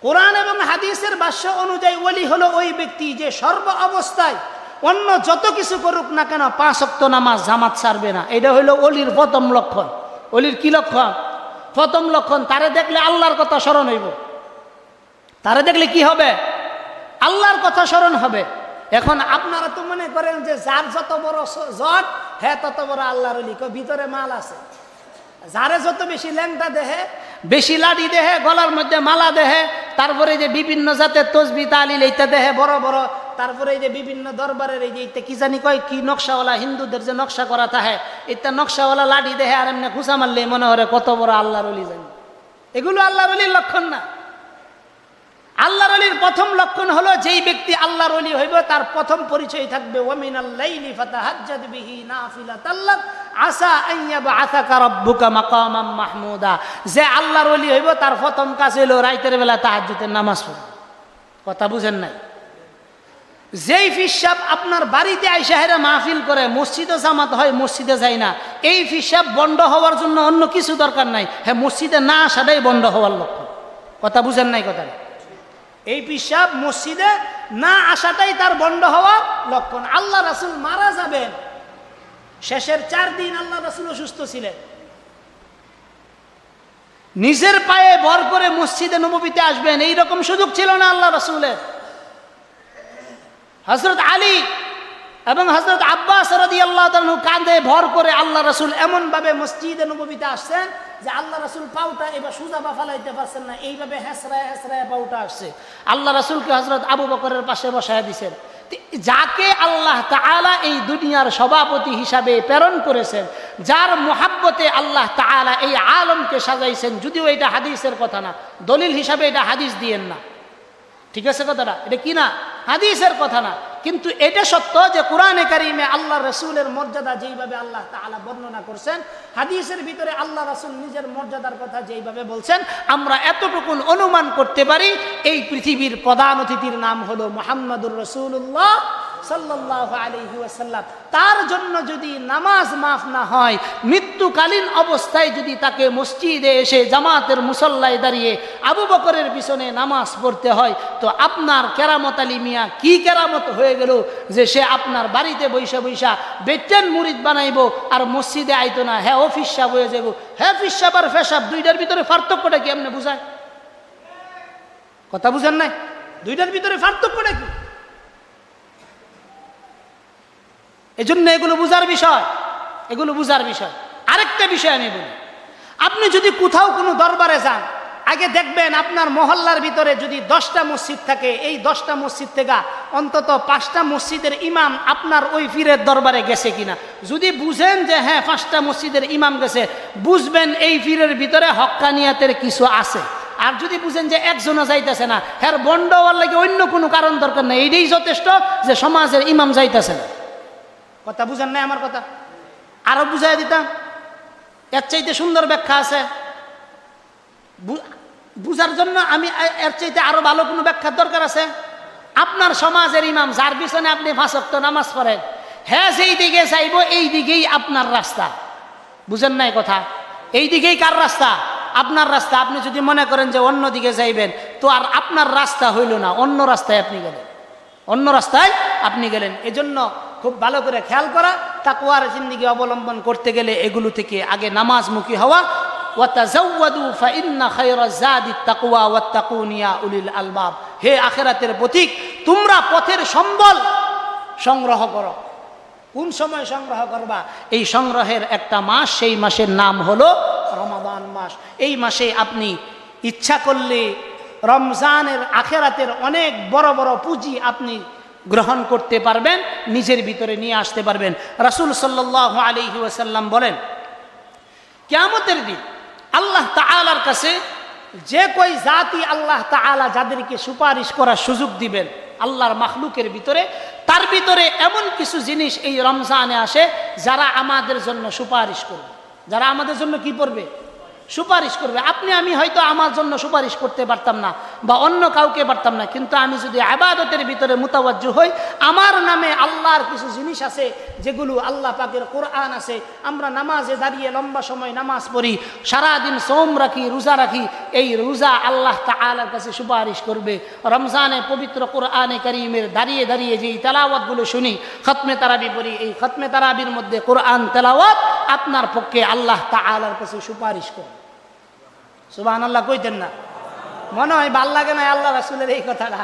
কোরআন এবং হাদিসের ভাষ্য অনুযায়ী ওলি হলো ওই ব্যক্তি যে সর্ব অবস্থায় অন্য যত কিছু করুক না কেন 5 ওয়াক্ত নামাজ জামাত ছাড়বে না। এটা হলো ওলির প্রথম লক্ষণ। ওলির কি লক্ষণ? প্রথম লক্ষণ, তারে দেখলে আল্লাহর কথা স্মরণ হইব। তারে দেখলে কি হবে? আল্লাহর কথা স্মরণ হবে। এখন আপনারা তো মনে করেন যে যার যত বড় জট হ্যাঁ তত বড় আল্লাহর ওলি, ভিতরে মাল আছে। যারে যত বেশি ল্যাংটা দেহে, বেশি লাঠি দেহে, গলার মধ্যে মালা দেহে, তারপরে যে বিভিন্ন জাতের তসবি তালিল এইটা দেহে বড় বড়, তারপরে এই যে বিভিন্ন দরবারের এই যে ইত্যা কি জানি কয় কি নকশাওয়ালা, হিন্দুদের যে নকশা করা থাকে ইত্যা নকশাওয়ালা লাঠি দেহে, আর এমনি ঘুষা মারলে মনে হয় কত বড় আল্লাহর ওলি জানি। এগুলো আল্লাহর ওলির লক্ষণ না। আল্লাহর ওলির প্রথম লক্ষণ হলো যেই ব্যক্তি আল্লাহর ওলি হইব তার প্রথম পরিচয় থাকবে ওয়ামিনাল লাইলি ফাতাহাজ্জাদ বিহি নাফিলাতাল লাক আসা আন ইয়াবআসাকা রাব্বুকা মাকামাম মাহমুদা। যে আল্লাহর ওলি হইব তার প্রথম কাজ হলো রাতের বেলা তাহাজ্জুদের নামাজ পড়া। কথা বুঝেন নাই? যেই ফিসাব আপনার বাড়িতে আইসা হেরা মাহফিল করে, মসজিদে জামাত হয় মসজিদে যায় না, এই ফিসাব বন্ধ হওয়ার জন্য অন্য কিছু দরকার নাই, হ্যাঁ মসজিদে না আসাটাই বন্ধ হওয়ার লক্ষণ। কথা বুঝেন নাই কথাটা? এই পিসাব মসজিদে না আসাটাই তার বন্ধ হওয়ার লক্ষণ। আল্লাহ রাসূল মারা যাবেন, শেষের 4 দিন আল্লাহ রাসূল অসুস্থ ছিলেন, নিজের পায়ে ভর করে মসজিদে নববীতে আসবেন এইরকম সুযোগ ছিল না আল্লাহ রাসূলের। হযরত আলী এবং হযরত আব্বাস রাদিয়াল্লাহু তাআলা কাঁধে ভর করে আল্লাহ রাসূল এমন ভাবে মসজিদে নববীতে আসছেন যে আল্লাহ রাসূল পাউটা এবার সোজা বা ফালাইতে পারছেন না, এইভাবে হেসরায় হেসরায় পাউটা আসছে। আল্লাহ রাসূলকে হযরত আবু বকরের পাশে বসায় দিয়েছেন। যাকে আল্লাহ তাআলা এই দুনিয়ার সভাপতি হিসাবে প্রেরণ করেছেন, যার মুহাব্বতে আল্লাহ তাআলা এই আলমকে সাজাইছেন, যদিও এটা হাদিসের কথা না, দলিল হিসাবে এটা হাদিস দিয়েন না, ঠিক আছে কথাটা? এটা কি না? হাদিসের কথা না, কিন্তু এটা সত্য যে কোরআনে কারিমে আল্লাহ রাসূলের মর্যাদা যেইভাবে আল্লাহ তাআলা বর্ণনা করছেন, হাদিসের ভিতরে আল্লাহ রাসূল নিজের মর্যাদার কথা যেইভাবে বলছেন, আমরা এতটুকু অনুমান করতে পারি এই পৃথিবীর প্রধান অতিথির নাম হলো মুহাম্মদুর রাসূলুল্লাহ সাল্লাল্লাহু আলাইহি ওয়াসাল্লাম। তার জন্য যদি নামাজ মাফ না হয়, মৃত্যুকালীন অবস্থায় যদি তাকে মসজিদে এসে জামাতের মুসল্লায় দাঁড়িয়ে আবু বকরের পিছনে নামাজ পড়তে হয়, তো আপনার কেরামত আলী মিয়া কি কেরামত হয়ে গেল যে সে আপনার বাড়িতে বৈশা বৈশা বেটেন মুরিদ বানাইব আর মসজিদে আইতো না? হ্যাঁ অফিস সাহেব হয়ে যাব। হ্যাঁ ফিসাব আর ফেসাব দুইটার ভিতরে পার্থক্যটা কি এমনি বুঝায়? কথা বুঝেন নাই? দুইটার ভিতরে পার্থক্যটা কি? এজন্য এগুলো বুঝার বিষয়, এগুলো বুঝার বিষয়। আরেকটা বিষয় আমি বলি, আপনি যদি কোথাও কোনো দরবারে যান, আগে দেখবেন আপনার মহল্লার ভিতরে যদি 10টা মসজিদ থাকে, এই 10টা মসজিদ থেকে অন্তত 5টা মসজিদের ইমাম আপনার ওই পীরের দরবারে গেছে কিনা। যদি বুঝেন যে হ্যাঁ 5টা মসজিদের ইমাম গেছে, বুঝবেন এই পীরের ভিতরে হক্কানিয়াতের কিছু আছে। আর যদি বুঝেন যে একজনও যাইতেছে না, হ্যাঁ বন্ধ হওয়ার লাগে অন্য কোনো কারণ দরকার নেই, এইটাই যথেষ্ট যে সমাজের ইমাম যাইতেছে না। কথা বুঝেন নাই আমার কথা? আরো বুঝাই দিতাম, এর চাইতে সুন্দর ব্যাখ্যা আছে। বুঝার জন্য আমি এর চাইতে আরো ভালো কোনো ব্যাখ্যার দরকার আছে? আপনার সমাজের ইমাম যার পিছনে আপনি 5 ওয়াক্ত নামাজ পড়েন, হ্যাঁ যেই দিকে চাইব এই দিকেই আপনার রাস্তা। বুঝেন নাই কথা? এই দিকেই কার রাস্তা? আপনার রাস্তা। আপনি যদি মনে করেন যে অন্য দিকে যাইবেন, তো আর আপনার রাস্তা হইল না, অন্য রাস্তায় আপনি গেলেন, অন্য রাস্তায় আপনি গেলেন। এজন্য খুব ভালো করে খেয়াল করা, তাকওয়ার জিন্দেগি অবলম্বন করতে গেলে এগুলো থেকে আগে নামাজমুখী হওয়া। ওয়াতাজাওয়াদু ফাইন্না খায়রাজ যাদি তাকওয়া ওয়াত্তাকুন ইয়া উলিল আলবাব। হে আখিরাতের পথিক, তোমরা পথের সম্বল সংগ্রহ করো। কোন সময় সংগ্রহ করবা? এই সংগ্রহের একটা মাস, সেই মাসের নাম হলো রমাদান মাস। এই মাসে আপনি ইচ্ছা করলে রমজানের আখিরাতের অনেক বড় বড় পুঁজি আপনি গ্রহণ করতে পারবেন, নিজের ভিতরে নিয়ে আসতে পারবেন। রাসূল সাল্লাল্লাহু আলাইহি ওয়াসাল্লাম বলেন, কিয়ামতের দিন আল্লাহ তাআলার কাছে যে কই জাতি আল্লাহ তাআলা যাদেরকে সুপারিশ করার সুযোগ দিবেন আল্লাহর মাখলুকের ভিতরে, তার ভিতরে এমন কিছু জিনিস এই রমজানে আসে যারা আমাদের জন্য সুপারিশ করবে। যারা আমাদের জন্য কি করবে? সুপারিশ করবে। আপনি আমি হয়তো আমার জন্য সুপারিশ করতে পারতাম না বা অন্য কাউকে পারতাম না, কিন্তু আমি যদি ইবাদতের ভিতরে মুতাওয়াজ্জু হই, আমার নামে আল্লাহর কিছু জিনিস আছে যেগুলো আল্লাহ পাকের কোরআন আছে। আমরা নামাজে দাঁড়িয়ে লম্বা সময় নামাজ পড়ি, সারাদিন সোম রাখি, রোজা রাখি, এই রোজা আল্লাহ তাআলার কাছে সুপারিশ করবে। রমজানে পবিত্র কোরআনে কারীমের দাঁড়িয়ে দাঁড়িয়ে যেই তেলাওয়াতগুলো শুনি, খতমে তারাবি পড়ি, এই খতমে তারাবির মধ্যে কোরআন তেলাওয়াত আপনার পক্ষে আল্লাহ তাআলার কাছে সুপারিশ করে। সুবহানাল্লাহ কইতেন না? মনে হয় ভাল লাগে না আল্লাহ রাসূলের এই কথাটা?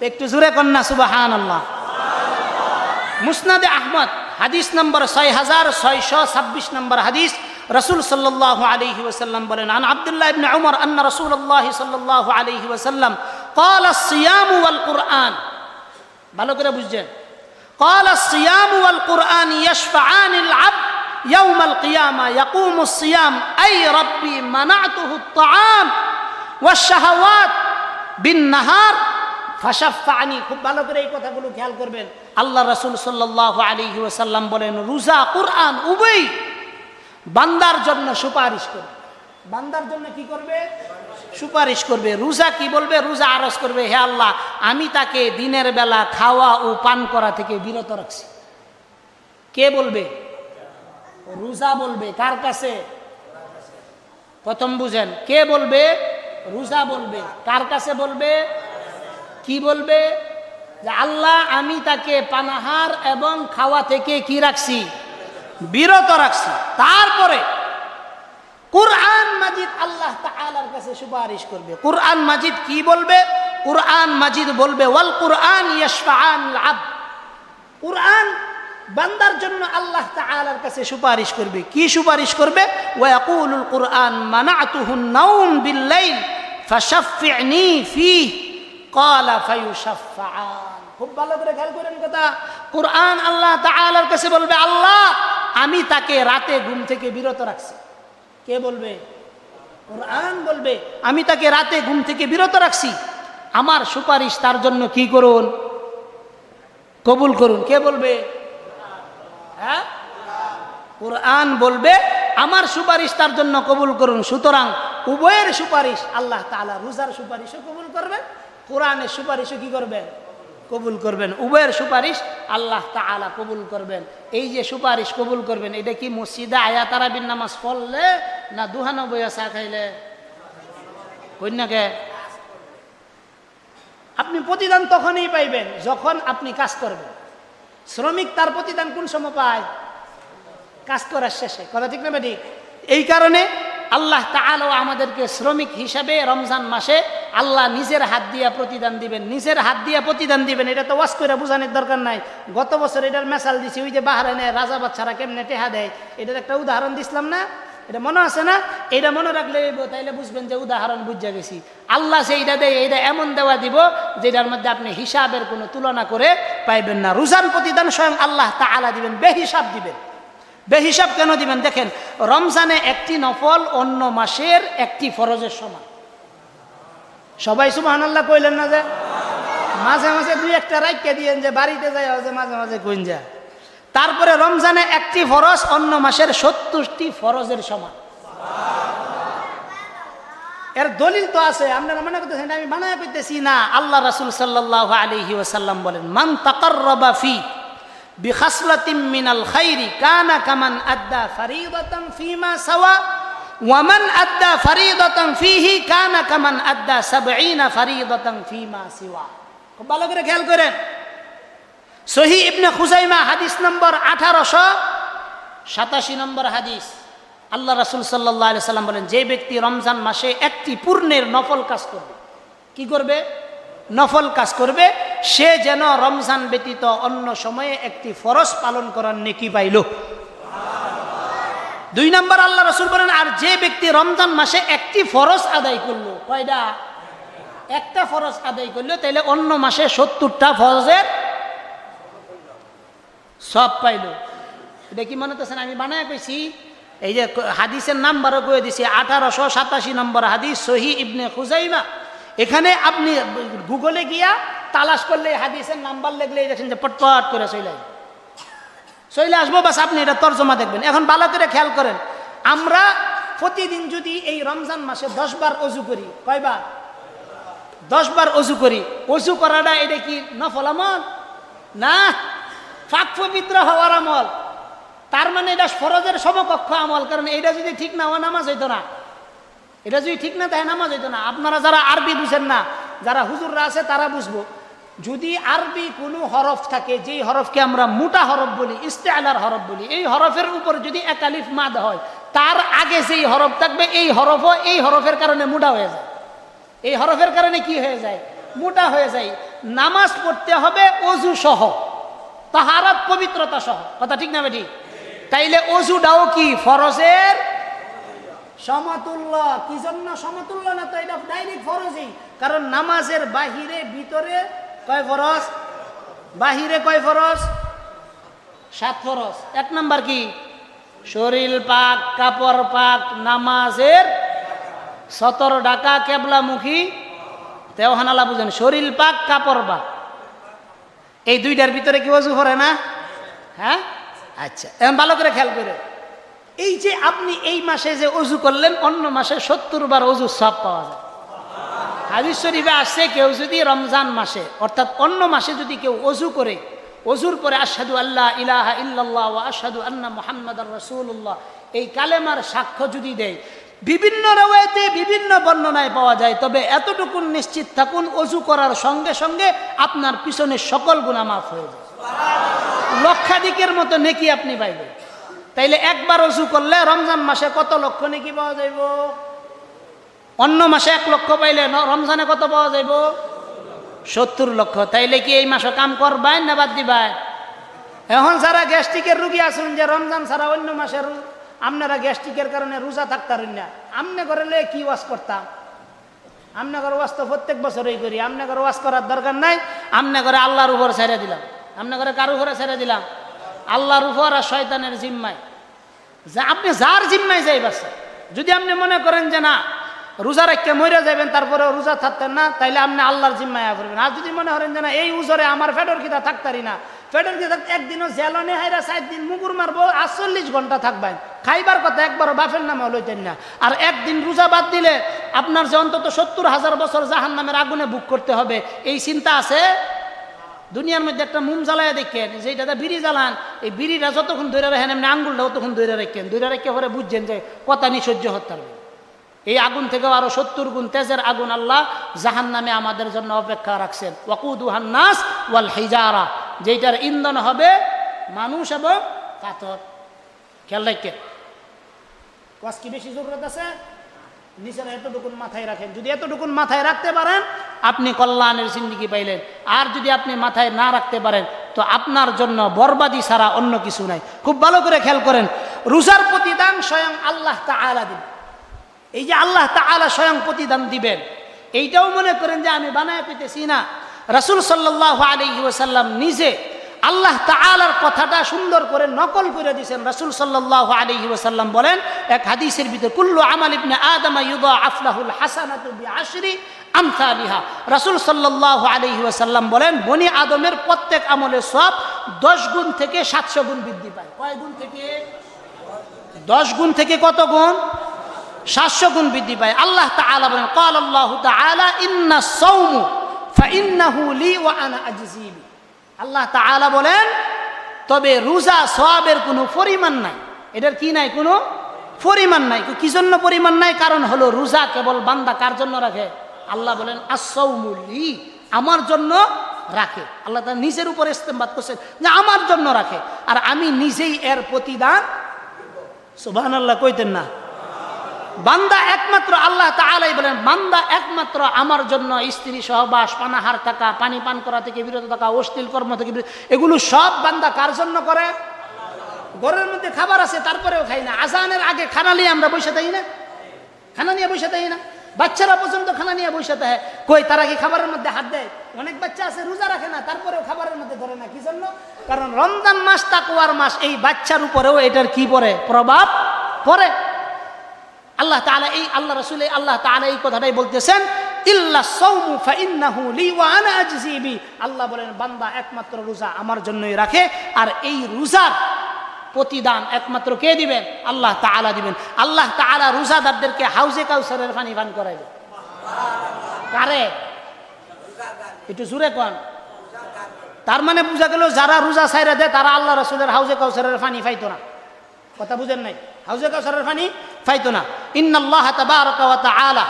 একটু জোরে কর না সুবহানাল্লাহ। মুসনাদে আহমদ হাদিস নম্বর 6626 নম্বর হাদিস, রাসূল সাল্লাল্লাহু আলাইহি ওয়াসাল্লাম বলেন, আন আব্দুল্লাহ ইবনে উমর আন্না রাসূলুল্লাহ সাল্লাল্লাহু আলাইহি ওয়াসাল্লাম قال الصيام والقرآن, ভালো করে বুঝছেন, قال الصيام والقرآن يشفعان العبد يوم القيامة يقوم الصيام أي ربي منعته الطعام والشهوات بالنهار فشفعني। খুব ভালো করে এই কথাগুলো খেয়াল করবেন। আল্লাহ রাসূল সাল্লাল্লাহু আলাইহি ওয়াসাল্লাম বলেন, রোজা কোরআন উভয় বান্দার জন্য সুপারিশ করবে। বান্দার জন্য কি করবে? সুপারিশ করবে। রোজা কি বলবে? রোজা আরজ করবে, হে আল্লাহ, আমি তাকে দিনের বেলা খাওয়া ও পান করা থেকে বিরত রাখছি। কে বলবে? রোজা বলবে। কার কাছে? প্রথম বুঝেন, কে বলবে? রোজা বলবে। কার কাছে বলবে? কি বলবে? যে আল্লাহ, আমি তাকে পানাহার এবং খাওয়া থেকে কি রাখছি? বিরত রাখছি। তারপরে কুরআন মাজিদ আল্লাহ তাআলার কাছে সুপারিশ করবে। কুরআন মাজিদ কি বলবে? কুরআন মাজিদ বলবে, ওয়াল কুরআন ইয়াশফাআনুল আবদ। কুরআন বান্দার জন্য আল্লাহ তাআলার কাছে সুপারিশ করবে। কি সুপারিশ করবে? ওয়া ইয়াকুলুল কুরআন মানাতুহুন নাওম বিল-লাইল ফাশাফফি'নি ফীহি ক্বালা ফায়ুশাফফাআন। খুব ভালো করে খেয়াল করেন কথা। কুরআন আল্লাহ তাআলার কাছে বলবে, আল্লাহ, আমি তাকে রাতে ঘুম থেকে বিরত রাখছি। কে বলবে? কুরআন বলবে, আমি তাকে রাতে ঘুম থেকে বিরত রাখছি, আমার সুপারিশ তার জন্য কি করুন? কবুল করুন। কে বলবে? হ্যাঁ, কুরআন বলবে, আমার সুপারিশ তার জন্য কবুল করুন। সুতরাং উভয়ের সুপারিশ আল্লাহ তাআলা, রোজার সুপারিশও কবুল করবেন, কোরআনের সুপারিশও কি করবেন? কবুল করবেন। উভয়ের সুপারিশ আল্লাহ তাআলা কবুল করবেন। এই যে সুপারিশ কবুল করবেন, এটা কি মসজিদে আয়া তারাবির নামাজ পড়লে না দুহানো বইয়া চা খাইলে? কন্যাকে আপনি প্রতিদান তখনই পাইবেন যখন আপনি কাজ করবেন। শ্রমিক তার প্রতিদান কোন সময় পায়? কাজ করার শেষে। কথা ঠিক না বেঠিক? এই কারণে আল্লাহ তাআলা আমাদেরকে শ্রমিক হিসাবে রমজান মাসে আল্লাহ নিজের হাত দিয়ে প্রতিদান দিবেন। নিজের হাত দিয়ে প্রতিদান দিবেন, এটা তো ওয়াজ করে বোঝানোর দরকার নাই। গত বছর এটার মেসাল দিছি, ওই যে বাহরাইনে রাজা বাচ্চারা কেমনে টেহা দেয়, এটার একটা উদাহরণ দিছিলাম না? এটা মনে আছে না? এটা মনে রাখলে তাইলে বুঝবেন যে উদাহরণ বুঝা গেছি। আল্লাহ সেইটা দেয়, এইটা এমন দেওয়া দিব যেটার মধ্যে আপনি হিসাবের কোনো তুলনা করে পাইবেন না। রোজার প্রতিদান স্বয়ং আল্লাহ তাআলা দিবেন, বেহিসাব দিবেন। বেহিসাব কেন দিবেন? দেখেন, রমজানে একটি নফল অন্য মাসের একটি ফরজের সমান। সবাই সুবহানাল্লাহ কইলেন না? যে মাঝে মাঝে দুই একটা রাইখা দিয়েন, যে বাড়িতে যায় যে মাঝে মাঝে কইন যা। তারপরে রমজানে একটি ফরজ অন্য মাসের 70টি ফরজের সমান। এর দলিল তো আছে। আপনারা মনে করতেছেন আমি বানায় কইতেছি না। আল্লাহ রাসূল সাল্লাল্লাহু আলাইহি ওয়াসাল্লাম বলেন, মান তাকাররাবা ফি বিখাসলাতিন মিনাল খাইরি কানা কামান আদ্দা ফরিদাতান ফিমা সাওয়া ওয়া মান আদ্দা ফরিদাতান ফিহি কানা কামান আদ্দা 70 ফরিদাতান ফিমা সিওয়া। খুব ভালো করে খেয়াল করেন। সহিহ ইবনে খুজাইমা হাদিস নম্বর 1887 নম্বর হাদিস। আল্লাহ রাসূল সাল্লাল্লাহু আলাইহি সাল্লাম বলেন, যে ব্যক্তি রমজান মাসে একটি পূর্ণের নফল কাজ করবে, কি করবে? নফল কাজ করবে, সে যেন রমজান ব্যতীত অন্য সময়ে একটি ফরজ পালন করার নেকি পাইল। 2 নম্বর আল্লাহ রাসূল বলেন, আর যে ব্যক্তি রমজান মাসে একটি ফরজ আদায় করলো, কয়টা? একটা ফরজ আদায় করলো, তাইলে অন্য মাসে 70টা ফরজের সব পাইল। এটা কি মনে হতেছেন আমি বানায় কইছি? এই যে হাদিসের নাম্বারও কয়ে দিছি, 1887 নম্বর হাদিস, সহিহ ইবনে খুজাইমা। এখানে আপনি গুগলে গিয়া তালাশ করলে হাদিসের নাম্বার লিখলে দেখেন যে পটপট করে চলে আসবো, বাস আপনি এটা তর্জমা দেখবেন। এখন ভালো করে খেয়াল করেন, আমরা প্রতিদিন যদি এই রমজান মাসে 10 বার অজু করি, কয়বার? 10 বার অজু করি। অজু করাটা এটা কি নফল আমল? না, পাক পবিত্র হওয়ার আমল। তার মানে এটা ফরজের সমকক্ষ আমল। কারণ এটা যদি ঠিক না হয় নামাজ হইতো না। এটা যদি ঠিক না তাই নামাজ হইতো না। আপনারা যারা আরবি বুঝেন না, যারা হুজুররা আছে তারা বুঝবো। যদি আরবি কোনো হরফ থাকে, যেই হরফকে আমরা মোটা হরফ বলি, ইস্তেআলার হরফ বলি, এই হরফের উপর যদি এক আলিফ মাদ হয়, তার আগে যেই হরফ থাকবে এই হরফও এই হরফের কারণে মোটা হয়ে যায়। এই হরফের কারণে কি হয়ে যায়? মোটা হয়ে যায়। নামাজ পড়তে হবে অজু সহ, তাহারাত পবিত্রতা সহ। কথা ঠিক না বেটি? তাইলে অজুটাও কি ফরজের সমতুল্য। কি জন্য সমতুল্য না? তো এটা ডাইরেক্ট ফরজই। কারণ নামাজের বাহিরে ভিতরে কয় ফরজ? বাহিরে কয় ফরজ? 7 ফরজ। 1 নাম্বার কি? শরীর পাক, কাপড় পাক, নামাজের 17 ডাকা কেবলামুখী তেওহানালা বুঝেন, শরীর পাক, কাপড় পাক, এই দুইটার ভিতরে কি অজু করে না? হ্যাঁ, আচ্ছা, এখন ভালো করে খেয়াল করে, এই যে আপনি এই মাসে যে অজু করলেন, অন্য মাসে 70 বার অজু সব পাওয়া যায়। হাদিস শরীফে আসছে, কেউ যদি রমজান মাসে অর্থাৎ অন্য মাসে যদি কেউ অজু করে, অজুর পরে আশহাদু আল্লা ইলাহা ইল্লাল্লাহ ওয়া আশহাদু আন্না মুহাম্মাদার রাসূলুল্লাহ এই কালেমার সাক্ষ্য যদি দেয়, বিভিন্ন রাওয়ায়াতে বিভিন্ন বর্ণনায় পাওয়া যায়। তবে এতটুকু নিশ্চিত থাকুন, অজু করার সঙ্গে সঙ্গে আপনার পিছনে সকল গুনাহ মাফ হয়ে যায়। লক্ষাধিকের মতো নেকি আপনি পাইবেন। তাইলে একবার অজু করলে রমজান মাসে কত লক্ষ নেকি পাওয়া যাইব? অন্য মাসে 1 লক্ষ পাইলে রমজানে কত পাওয়া যাইব? 70 লক্ষ। তাইলে কি এই মাসে কাম করবেন না বাদ দিবেন? এখন যারা গ্যাস্ট্রিকের রুগী আছেন, যে রমজান ছাড়া অন্য মাসের আপনারা গ্যাস্ট্রিকের কারণে রোজা থাকতারেন না, আমনে করে কি ওয়াজ করতাম? আমনে করে ওয়াজ তো প্রত্যেক বছরই করি। আমনে করে ওয়াজ করার দরকার নাই। আমনে করে আল্লাহর উপর ছেড়ে দিলাম। আমনে করে কার উপরে ছেড়ে দিলাম? আল্লাহর উপর আর শয়তানের জিম্মায়। যা আপনি যার জিম্মায় যাই বাস। যদি আপনি মনে করেন যে না রোজা রেখে মরে যাবেন, তারপরে রোজা থাকতেন না, তাইলে আপনি আল্লাহর জিম্মায় করবেন। আর যদি মনে করেন যে না এই উজরে আমার ফেডর কিতা থাকতারি না, ফেডর কিতা একদিনও জেলনে হাইরা 4 দিন মুগুর মারবো, 48 ঘন্টা থাকবেন, খাইবার কথা একবারও বাফের নামে লইতেন না। আর একদিন রোজা বাদ দিলে আপনার যে অন্তত 70,000 বছর জাহান নামের আগুনে বুক করতে হবে, এই চিন্তা আছে? দুনিয়ার মধ্যে একটা মোম জ্বালায় দেখেন, যেটাতে বিড়ি জ্বালান, এই বিড়িটা যতক্ষণ ধরে রাখেন এমনি আঙ্গুলটা ততক্ষণ ধরে রাখেন। ধরে রেখে পরে বুঝছেন যে কথা নি সহ্য হতে পারবে। এই আগুন থেকেও আরো 70 গুণ তেজের আগুন আল্লাহ জাহান নামে আমাদের জন্য অপেক্ষা রাখছেন। ওয়াকুদুহান নাস ওয়াল হিজারা, যেটার ইন্ধন হবে মানুষ এবং পাথর। খেয়াল রাখেন, ওয়াজ কি বেশি জরুরত আছে? নিচেরা এতটুকুন মাথায় রাখেন। যদি এতটুকুন মাথায় রাখতে পারেন, আপনি কল্যাণের জিন্দেগি পাইলেন। আর যদি আপনি মাথায় না রাখতে পারেন, তো আপনার জন্য বরবাদি ছাড়া অন্য কিছু নাই। খুব ভালো করে খেয়াল করেন, রোজার প্রতিদান স্বয়ং আল্লাহ তাআলা দিবেন। এই যে আল্লাহ তাআলা স্বয়ং প্রতিদান দিবেন, এইটাও মনে করেন যে আমি বানায় পেতেছি না। রাসূল সাল্লাল্লাহু আলাইহি ওয়াসাল্লাম নিজে আল্লাহ তাআলার কথাটা সুন্দর করে নকল করে দিয়েছেন। রাসূল সাল্লাল্লাহু আলাইহি ওয়াসাল্লাম বলেন এক হাদিসের ভিতরে, কুল্লু আমাল ইবনে আদম ইউদাআফ লাহুল হাসানাতু বিআশরি আমসালিহা। রাসূল সাল্লাল্লাহু আলাইহি ওয়াসাল্লাম বলেন, বনি আদমের প্রত্যেক আমলের সওয়াব 10 গুণ থেকে 700 গুণ বৃদ্ধি পায়। কয় গুণ থেকে? 10 গুণ থেকে কত গুণ? 700 গুণ বৃদ্ধি পায়। আল্লাহ তাআলা বলেন, ক্বাল আল্লাহু তাআলা ইন্নাস সাওমু ফাইন্নাহু লি ওয়া আনা আজজি বি। আল্লাহ তাআলা বলেন, তবে রোজা সওয়াবের কোনো পরিমাণ নাই। এটার কি নাই? কোনো পরিমাণ নাই। কি জন্য পরিমাণ নাই? কারণ হলো রোজা কেবল বান্দা কার জন্য রাখে? আল্লাহ বলেন, আস-সাওমু লি, আমার জন্য রাখে। আল্লাহ তাআলা নিজের উপর ইস্তেমবাদ করছেন যে আমার জন্য রাখে, আর আমি নিজেই এর প্রতিদান। সুবহানাল্লাহ কইতেন না? বান্দা একমাত্র আল্লাহ তাআলাই বলেন, বান্দা একমাত্র আমার জন্য স্ত্রী সহবাস, পানাহার থাকা, পানি পান করা থেকে বিরত থাকা, অশ্লীল কর্ম থেকে বিরত, এগুলো সব বান্দা কার জন্য করে? ঘরের মধ্যে খাবার আছে তারপরেও খাই না, আজানের আগে খানা নিয়ে আমরা বসে থাকি না, খানা নিয়ে বসে থাকি না, বাচ্চারা পর্যন্ত খানা নিয়ে বসে থাকে, কই তারা কি খাবারের মধ্যে হাত দেয়? অনেক বাচ্চা আছে রোজা রাখে না, তারপরেও খাবারের মধ্যে ধরে না। কি জন্য? কারণ রমজান মাস তাকওয়ার মাস, এই বাচ্চার উপরেও এটার কি পড়ে? প্রভাব পড়ে। আল্লাহ তাআলা এই আল্লাহ রাসূল আল্লাহ তাআলা এই কথাটাই বলতেছেন, ইল্লা সাওমু ফাইন্নাহু লি ওয়া আনা আজজি বি। আল্লাহ বলেন বান্দা একমাত্র রোজা আমার জন্যই রাখে, আর এই রোজার প্রতিদান একমাত্র কে দিবেন? আল্লাহ তাআলা দিবেন। আল্লাহ তাআলা রোজাদারদেরকে হাউজে কাউসারের পানি পান করাইবে। কারে? একটু জোরে কোন। তার মানে বুঝা গেল যারা রোজা ছাইরা দেয় তারা আল্লাহ রাসূলের হাউজে কাউসারের পানি পাইতো না। কথা বুঝেন নাই? হাউজে কাউসারের পানি পাইতো না। ইন্নাল্লাহ তাবারাকা ওয়া তাআলা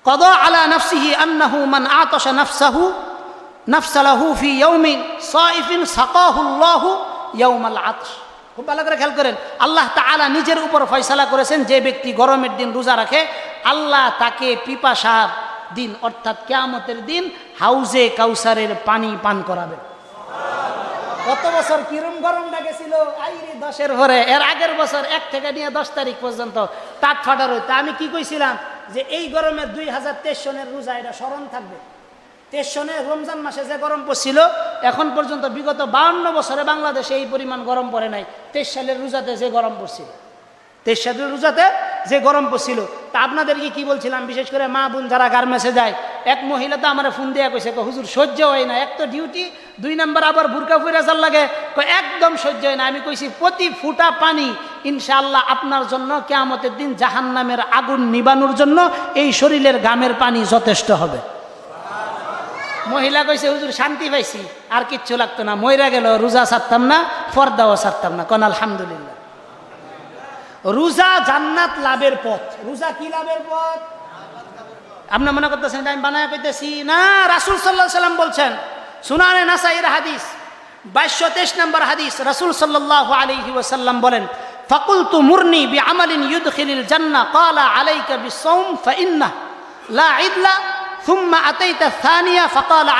قضى على نفسه أنه من أعطش نفس له في يوم صائف سقاه الله يوم العطش। খুব ভালো করে খেয়াল করেন, আল্লাহ তাআলা নিজের উপর ফয়সালা করেছেন যে ব্যক্তি গরমের দিন রোজা রাখে, আল্লাহ তাকে পিপাসার দিন অর্থাৎ কিয়ামতের দিন হাউজে কাউসারের পানি পান করাবে। গত বছর কিরম গরম লাগেছিল, আইরে 10-এর পরে, এর আগের বছর 1 থেকে নিয়ে 10 তারিখ পর্যন্ত তাপ ফাটার হইতো। আমি কি কইছিলাম যে এই গরমের 2023 সনের রোজা এটা স্মরণ থাকবে। 23 সনে রমজান মাসে যে গরম পড়ছিল, এখন পর্যন্ত বিগত 52 বছরে বাংলাদেশে এই পরিমাণ গরম পড়ে নাই। 23 সালের রোজাতে যে গরম পড়ছিল, 23 সালের রোজাতে যে গরম পড়ছিল, তা আপনাদেরকে কি বলছিলাম, বিশেষ করে মা বোন যারা গার্মেন্টসে যায়, এক মহিলা তো আমার ফোন দিয়া কইছে, হুজুর সহ্য হয় না, এক তো ডিউটি, 2 নাম্বার আবার বুরকা পরে যার লাগে, একদম সহ্য হয় না। আমি কইছি প্রতি ফুটা পানি ইনশাআল্লাহ আপনার জন্য কিয়ামতের দিন জাহান্নামের আগুন নিবানোর জন্য এই শরীরের ঘামের পানি যথেষ্ট হবে। মহিলা কইছে হুজুর শান্তি পাইছি, আর কিচ্ছু লাগতো না, মইরা গেল রোজা ছাড়তাম না, পর্দাও ছাড়তাম না। কোন আলহামদুলিল্লাহ। রোজা জান্নাত লাভের পথ। রোজা কি লাভের পথ? আপনারা মনে করতেছেন আমি বানায় কইতেছি না, রাসূল সাল্লাল্লাহু আলাইহি ওয়াসাল্লাম বলছেন, সুনানে নাসাইর হাদিস 2223 নম্বর হাদিস, রাসূল সাল্লাল্লাহু আলাইহি ওয়াসাল্লাম বলেন, ফাকুলতু মুরনি বিআমালিন ইউদখিলুল জান্নাহ ক্বালা আলাইকা বিস-সাওম ফাইন্নাহু লা ইদলা সুম্মা আতাইতা থানিয়া ফাকালা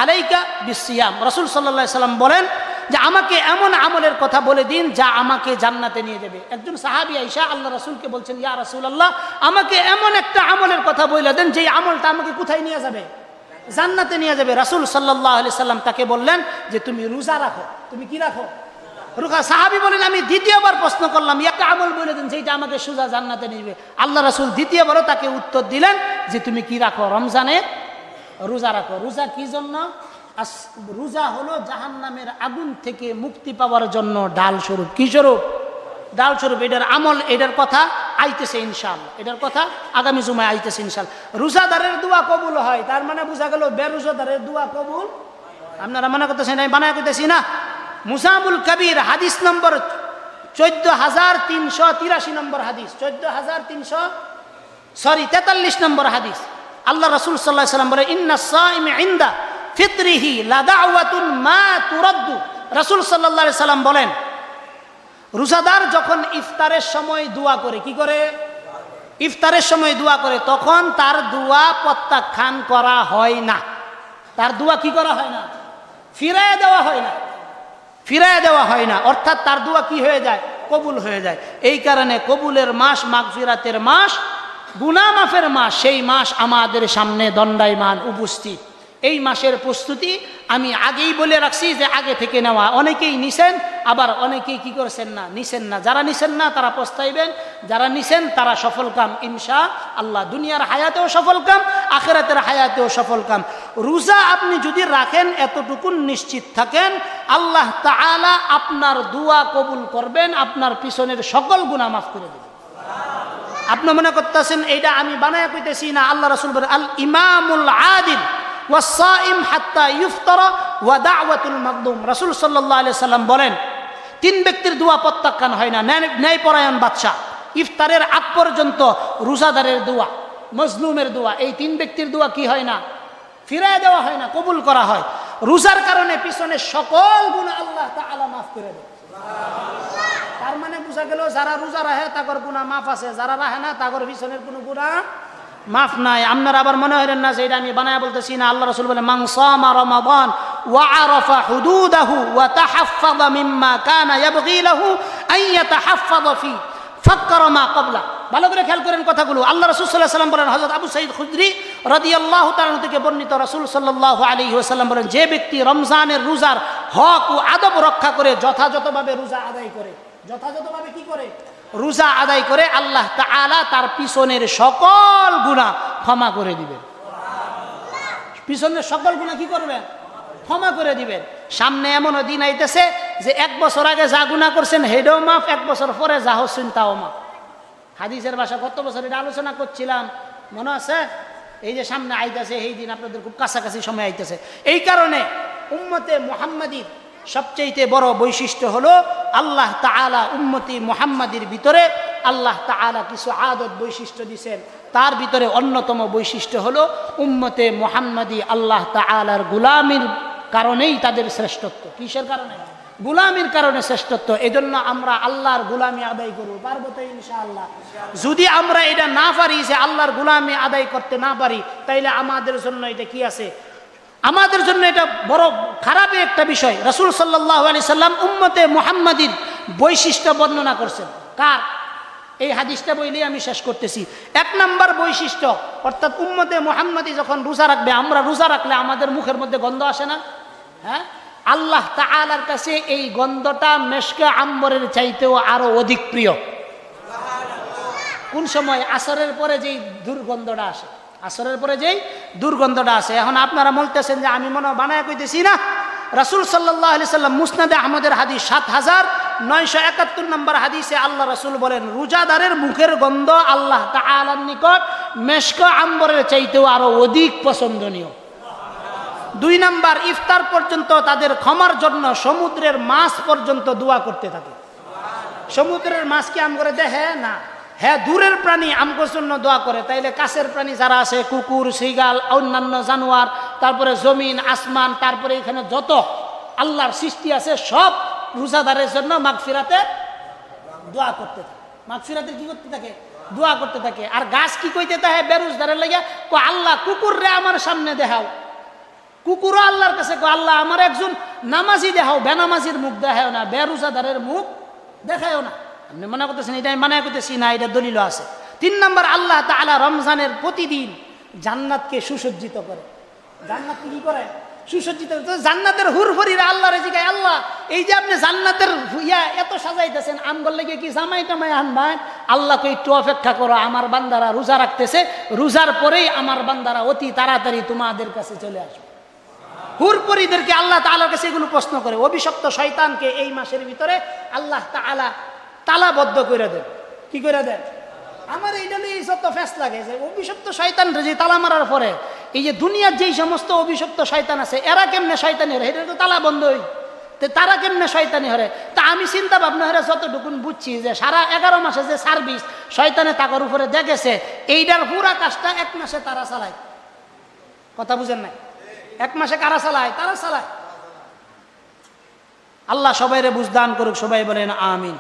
আলাইকা বিস-সিয়াম। রাসূল সাল্লাল্লাহু আলাইহি ওয়াসাল্লাম বলেন যে আমাকে এমন আমলের কথা বলে দিন যা আমাকে জান্নাতে নিয়ে যাবে। একজন সাহাবী আয়েশা আল্লাহ রাসূলকে বলছেন, ইয়া রাসূলুল্লাহ, আমাকে এমন একটা আমলের কথা বলে দেন যে আমলটা আমাকে কোথায় নিয়ে যাবে? জান্নাতে নিয়ে যাবে। রাসূল সাল্লাল্লাহু আলাইহি সাল্লাম তাকে বললেন যে তুমি রোজা রাখো। তুমি কি রাখো? রোজা। সাহাবী বলেন আমি দ্বিতীয়বার প্রশ্ন করলাম, একটা আমল বলে দেন যেটা আমাকে সোজা জান্নাতে নিয়ে যাবে। আল্লাহ রাসূল দ্বিতীয়বারও তাকে উত্তর দিলেন যে তুমি কি রাখো? রমজানে রোজা রাখো। রোজা কি জন্য? রোজা হলো জাহান্নামের আগুন থেকে মুক্তি পাওয়ার জন্য ডাল স্বরূপ। কি স্বরূপ? ডাল স্বরূপ। এটার আমল, এটার কথা আইতেছে ইনশাআল্লাহ, এটার কথা আগামী জুমায় আইতেছে ইনশাআল্লাহ। রোজাদারের দোয়া কবুল হয়, তার মানে বোঝা গেল বেরোজাদারের দোয়া কবুল। আপনারা মনে করতেছেন আমি বানায় করতেছি না। মুসাবুল কবির হাদিস নম্বর 14383 নম্বর হাদিস, 43 নম্বর হাদিস। আল্লাহ রাসূল সাল্লাল্লাহু আলাইহি ওয়াসাল্লাম বলে, ইন্নাস সাইমি ইনদা ফিতরিহি লা দাওয়াতুন মা তুরাদ্দু। রাসূল সাল্লাল্লাহু আলাইহি ওয়াসাল্লাম বলেন, রোজাদার যখন ইফতারের সময় দোয়া করে, কি করে? ইফতারের সময় দোয়া করে, তখন তার দোয়া প্রত্যাখ্যান করা হয় না। তার দোয়া কি করা হয় না? ফিরায় দেওয়া হয় না, ফিরায় দেওয়া হয় না। অর্থাৎ তার দোয়া কি হয়ে যায়? কবুল হয়ে যায়। এই কারণে কবুলের মাস, মাগফিরাতের মাস, গুনাহ মাফের মাস, সেই মাস আমাদের সামনে দণ্ডায়মান উপস্থিত। এই মাসের প্রস্তুতি আমি আগেই বলে রাখছি যে আগে থেকে নেওয়া। অনেকেই নিছেন, আবার অনেকেই কি করছেন না, নিছেন না। যারা নিছেন না তারা পস্তাইবেন, যারা নিছেন তারা সফল কাম ইনশাআল্লাহ। দুনিয়ার হায়াতেও সফল কাম, আখিরাতের হায়াতেও সফল কাম। রোজা আপনি যদি রাখেন, এতটুকুন নিশ্চিত থাকেন আল্লাহ তাআলা আপনার দোয়া কবুল করবেন, আপনার পিছনের সকল গুনাহ মাফ করে দেবেন। আপনি মনে করতেছেন এইটা আমি বানায় কইতেছি না। আল্লাহ রাসূল বলেন, আল ইমামুল আদিল ওয়াস-সাইম হাত্তা ইফতারা ওয়া দাওয়াতুল মাকদুম। রাসূল সাল্লাল্লাহু আলাইহি সাল্লাম বলেন, 3 ব্যক্তির দোয়া প্রত্যাখ্যান হয় না। ন্যায়পরায়ণ বাদশা, ইফতারের আগ পর্যন্ত রোজাদারের দোয়া, মজলুমের দোয়া, এই 3 ব্যক্তির দোয়া কি হয় না? ফিরায় দেওয়া হয় না, কবুল করা হয়। রোজার কারণে পিছনে সকল গুনাহ আল্লাহ তাআলা মাফ করে দেয়। তার মানে বুঝা গেল যারা রোজা রাখে তাদের গুনাহ মাফ আছে, যারা রাখে না তাদের পিছনের কোনো গুনাহ মাফ নাই। আপনারা আবার মনে হলেন না যে এটা আমি বানায় বলতেছি না। আল্লাহ রাসূল বলেন, মান সামা রমাদান ওয়া আরাফা হুদুদাহু ওয়া তাহাফফাযা মিম্মা কানা ইয়াবগি লাহু আন ইয়াতাহাফফাযা ফি ফাক্কারা মা ক্বাবলা। ভালো করে খেয়াল করেন কথাগুলো। আল্লাহ রাসূল সাল্লাল্লাহু আলাইহি ওয়াসাল্লাম বলেন, হযরত আবু সাঈদ খুদরি রাদিয়াল্লাহু তাআলা থেকে বর্ণিত, রাসূল সাল্লাল্লাহু আলাইহি ওয়াসাল্লাম বলেন, যে ব্যক্তি রমজানের রোজার হক ও আদব রক্ষা করে, যথাযথভাবে রোজা আদায় করে, যথাযথভাবে কি করে? রোজা আদায় করে, আল্লাহ তাআলা তার পিছনের সকল গুনাহ ক্ষমা করে দিবেন। পিছনের সকল গুনাহ কি করবেন? ক্ষমা করে দিবেন। সামনে এমনও দিন আইতেছে যে 1 বছর আগে যা গুনাহ করছেন হেডও মাফ, 1 বছর পরে যা হচ্ছেন তাও মাফ। হাদিসের ভাষা গত বছর এটা আলোচনা করছিলাম, মনে আছে? এই যে সামনে আইতেছে এই দিন, আপনাদের খুব কাছাকাছি সময় আইতেছে। এই কারণে উম্মতে মুহাম্মাদীর সবচেয়ে বড় বৈশিষ্ট্য হলো আল্লাহ তাআলা উম্মতি মুহাম্মাদীর ভিতরে আল্লাহ তাআলা কিছু আদত বৈশিষ্ট্য দিয়েছেন। তার ভিতরে অন্যতম বৈশিষ্ট্য হলো উম্মতে মুহাম্মাদী আল্লাহ তাআলার গোলামির কারণেই তাদের শ্রেষ্ঠত্ব। কিসের কারণে? গোলামির কারণে শ্রেষ্ঠত্ব। এজন্য আমরা আল্লাহর গোলামি আদায় করব, পারবো তো ইনশাআল্লাহ? যদি আমরা এটা না পারি, যে আল্লাহর গোলামি আদায় করতে না পারি, তাইলে আমাদের জন্য এটা কি আছে? আমাদের জন্য এটা বড় খারাপ একটা বিষয়। রাসূল সাল্লাল্লাহু আলাইহি সাল্লাম উম্মতে মুহাম্মাদীর বৈশিষ্ট্য বর্ণনা করছেন। কার? এই হাদিসটা বইলেই আমি শেষ করতেছি। 1 নাম্বার বৈশিষ্ট্য, অর্থাৎ উম্মতে মুহাম্মাদী যখন রোজা রাখবে, আমরা রোজা রাখলে আমাদের মুখের মধ্যে গন্ধ আসে না? হ্যাঁ, আল্লাহ তাআলার কাছে এই গন্ধটা মেশকে আম্বরের চাইতেও আরো অধিক প্রিয়। কোন সময়? আসরের পরে যেই দুর্গন্ধটা আসে, আসরের পরে যেই দুর্গন্ধটা আসে। এখন আপনারা বলতেছেন যে আমি মনে বানায় কইতেছি না। রাসূল সাল্লাল্লাহু আলাইহি সাল্লাম মুসনাদে আহমদের হাদিস ৭৯৭১ নম্বর হাদিসে আল্লাহ রাসূল বলেন, রোজাদারের মুখের গন্ধ আল্লাহ তাআলার নিকট মেশকে আম্বরের চাইতেও আরো অধিক পছন্দনীয়। 2 নাম্বার, ইফতার পর্যন্ত তাদের ক্ষমার জন্য সমুদ্রের মাছ পর্যন্ত দোয়া করতে থাকে। সমুদ্রের মাছ কি আম করে দেখে না? হ্যাঁ, দূরের প্রাণী আমগোর জন্য দোয়া করে, তাইলে কাছের প্রাণী যারা আছে, কুকুর, শৃগাল, অন্যান্য জানোয়ার, তারপরে জমিন, আসমান, তারপরে এখানে যত আল্লাহর সৃষ্টি আছে, সব রোজাদারের জন্য মাগফিরাতে দোয়া করতে থাকে। মাগফিরাতে কি করতে থাকে? দোয়া করতে থাকে। আর গাছ কি কইতে থাকে বেরোজদারের লাগিয়া? আল্লাহ কুকুর রে আমার সামনে দেখাও। কুকুরও আল্লাহর কাছে আল্লাহ আমার একজন নামাজি দেখাও, বেনামাজির মুখ দেখাও না, বেরোজাদারের মুখ দেখাও না। আপনি মনে করতেছেন এটা আমি মানা করতেছি না, এটা দলিল আছে। 3 নাম্বার, আল্লাহ তাআলা রমজানের প্রতিদিন জান্নাতকে সুসজ্জিত করে। জান্নাতকে কি করে? সুসজ্জিত করে। জান্নাতের হুরফরিরা আল্লাহরে জিগায়, আল্লাহ এই যে আপনি জান্নাতের এত সাজাইতেছেন, আমগর লেগে কি জামাই টামাই আনবেন? আল্লাহকে একটু অপেক্ষা করো, আমার বান্দারা রোজা রাখতেছে, রোজার পরেই আমার বান্দারা অতি তাড়াতাড়ি তোমাদের কাছে চলে আসবে। হুরপরিদেরকে আল্লাহ তাআলার কাছে এগুলো প্রশ্ন করে। অভিশপ্ত শয়তানকে এই মাসের ভিতরে আল্লাহ তাআলা তালাবদ্ধ করে দেন। কি করে দেন? আমার এইটা নিয়ে যত ফ্যাস লাগে যে অভিশপ্ত শয়তান যে তালা মারার পরে এই যে দুনিয়ার যেই সমস্ত অভিশপ্ত শয়তান আছে, এরা কেমনে শয়তানি হরে? এটা তো তালা বন্ধ হই, তো তারা কেমনে শয়তানি হরে? তা আমি চিন্তা ভাবনা হরে যতটুকুন বুঝছি যে সারা 11 মাসে যে সার্ভিস শয়তানে তাকর উপরে দেখেছে, এইটার পুরা কাজটা 1 মাসে তারা চালায়। কথা বুঝেন নাই? 1 মাসে কারা চালায়? তারা চালায়। আল্লাহ সবাইরে বুঝদান করুক, সবাই বলেন আমিন।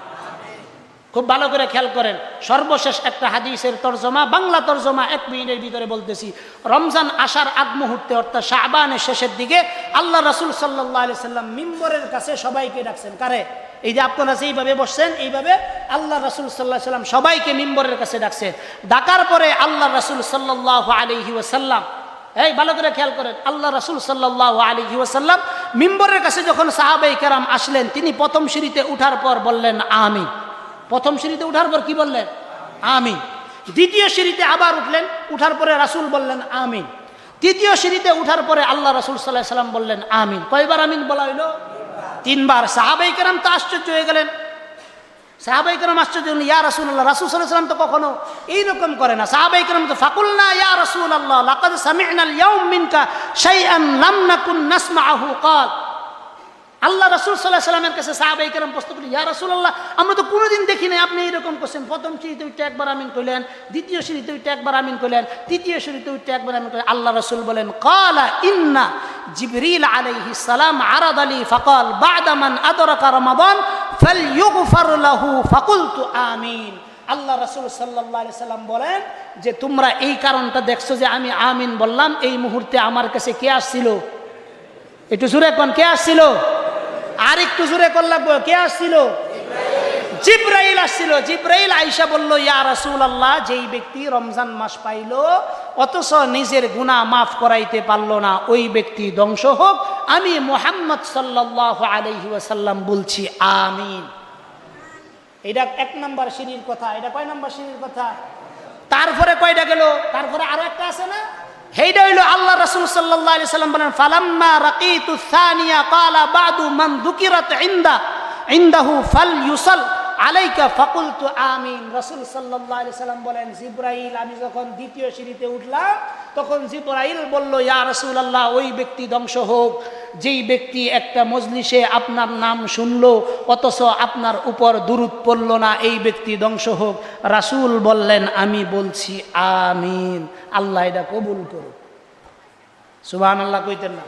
খুব ভালো করে খেয়াল করেন, সর্বশেষ একটা হাদিসের তরজমা, বাংলা তরজমা 1 মিনিটের ভিতরে বলতেছি। রমজান আসার আগ মুহূর্তে, অর্থাৎ শাবানের শেষের দিকে আল্লাহ রাসূল সাল্লাল্লাহু আলাইহি সাল্লাম মিম্বরের কাছে সবাইকে ডাকছেন। কারে? এই যে আপনারা যেইভাবে বসছেন, এইভাবে আল্লাহ রাসূল সাল্লাল্লাহু আলাইহি সাল্লাম সবাইকে মিম্বরের কাছে ডাকছেন। ডাকার পরে আল্লাহ রাসূল সাল্লাল্লাহু আলাইহি ওয়াসাল্লাম, এই ভালো করে খেয়াল করেন, আল্লাহ রাসূল সাল্লাল্লাহু আলাইহি ওয়াসাল্লাম মিম্বরের কাছে যখন সাহাবায়ে কেরাম আসলেন, তিনি প্রথম সিঁড়িতে উঠার পর বললেন আমিন। প্রথম সিঁড়িতে উঠার পর কি বললেন? আমিন। দ্বিতীয় সিঁড়িতে আবার উঠলেন, উঠার পরে রাসূল বললেন আমিন। তৃতীয় সিঁড়িতে উঠার পরে আল্লাহ রাসূল সাল্লাল্লাহু আলাইহি সাল্লাম বললেন আমিন। কয়বার আমিন বলা হইলো? 3 বার। সাহাবায়ে কেরাম তো আশ্চর্য হয়ে গেলেন। সাহাবায়ে কেরাম আশ্চর্য হলেন, ইয়া রাসূলুল্লাহ, রাসূল সাল্লাল্লাহু আলাইহি সাল্লাম তো কখনো এইরকম করে না। সাহাবায়ে কেরাম তো ফাকুলনা ইয়া রাসূলুল্লাহ লাকাদ সামি'না আল-ইয়াওম মিনকা শাইআন লাম নাকুন নাসমা'হু ক্বাল। আল্লাহ রাসূল সাল্লাল্লাহু আলাইহি সাল্লামের কাছে সাহাবায়ে কেরাম প্রশ্ন করলেন, ইয়া রাসূলুল্লাহ, আমরা তো কোনোদিন দেখি নাই আপনি এরকম করছেন। প্রথম সিঁড়িতে উঠে একবার আমিন কইলেন, দ্বিতীয় সিঁড়িতে উঠে একবার আমিন কইলেন, তৃতীয় সিঁড়িতে উঠে একবার আমিন কইলেন। আল্লাহ রাসূল বলেন, ক্বালা ইন্না জিবরিল আলাইহিস সালাম আরাদা লি ফাকাল বা'দা মান আদরাকা রমাদান ফালইউগফার লাহু ফাকুলতু আমিন। আল্লাহ রাসূল সাল্লাল্লাহু আলাইহি সাল্লাম বলেন যে তোমরা এই কারণটা দেখছো যে আমি আমিন বললাম, এই মুহূর্তে আমার কাছে কে আসছিল? একটু জোরে কোন, কে আসছিল? আর একটু জোরে কোন লাগবে, কে আসছিল? জিবরাইল আসছিল। জিবরাইল আয়েশা বলল, ইয়া রাসূলুল্লাহ, যেই ব্যক্তি রমজান মাস পাইলো অথচ নিজের গুনাহ মাফ করাইতে পারলো না, ওই ব্যক্তি ধ্বংস হোক। আমি মুহাম্মদ সাল্লাল্লাহু আলাইহি ওয়াসাল্লাম বলছি আমিন। এটা এক নাম্বার সিঁড়ির কথা। এটা কয় নাম্বার সিঁড়ির কথা? তারপরে কয়টা গেল? তারপরে আরো একটা আছে না, সেইটা হইল আল্লাহ রাসূল সাল্লাল্লাহু আলাইহি সাল্লাম বলেন, ফালাম্মা রাকিতু সানিয়া ক্বালা বাদু মান যুকিরাত ইনদাহু ফালইউসাল আলাইকা ফাকুলতু আমিন। রাসূল সাল্লাল্লাহু আলাইহি সাল্লাম বলেন, জিবরাইল, আমি যখন দ্বিতীয় সিঁড়িতে উঠলাম তখন জিবরাইল বলল, ইয়া রাসূলুল্লাহ, ওই ব্যক্তি ধ্বংস হোক যেই ব্যক্তি একটা মজলিসে আপনার নাম শুনলো অথচ আপনার উপর দুরূদ পড়ল না, এই ব্যক্তি ধ্বংস হোক। রাসূল বললেন, আমি বলছি আমিন। আল্লাহ এটা কবুল করুক। সুবহানাল্লাহ কইতেন না?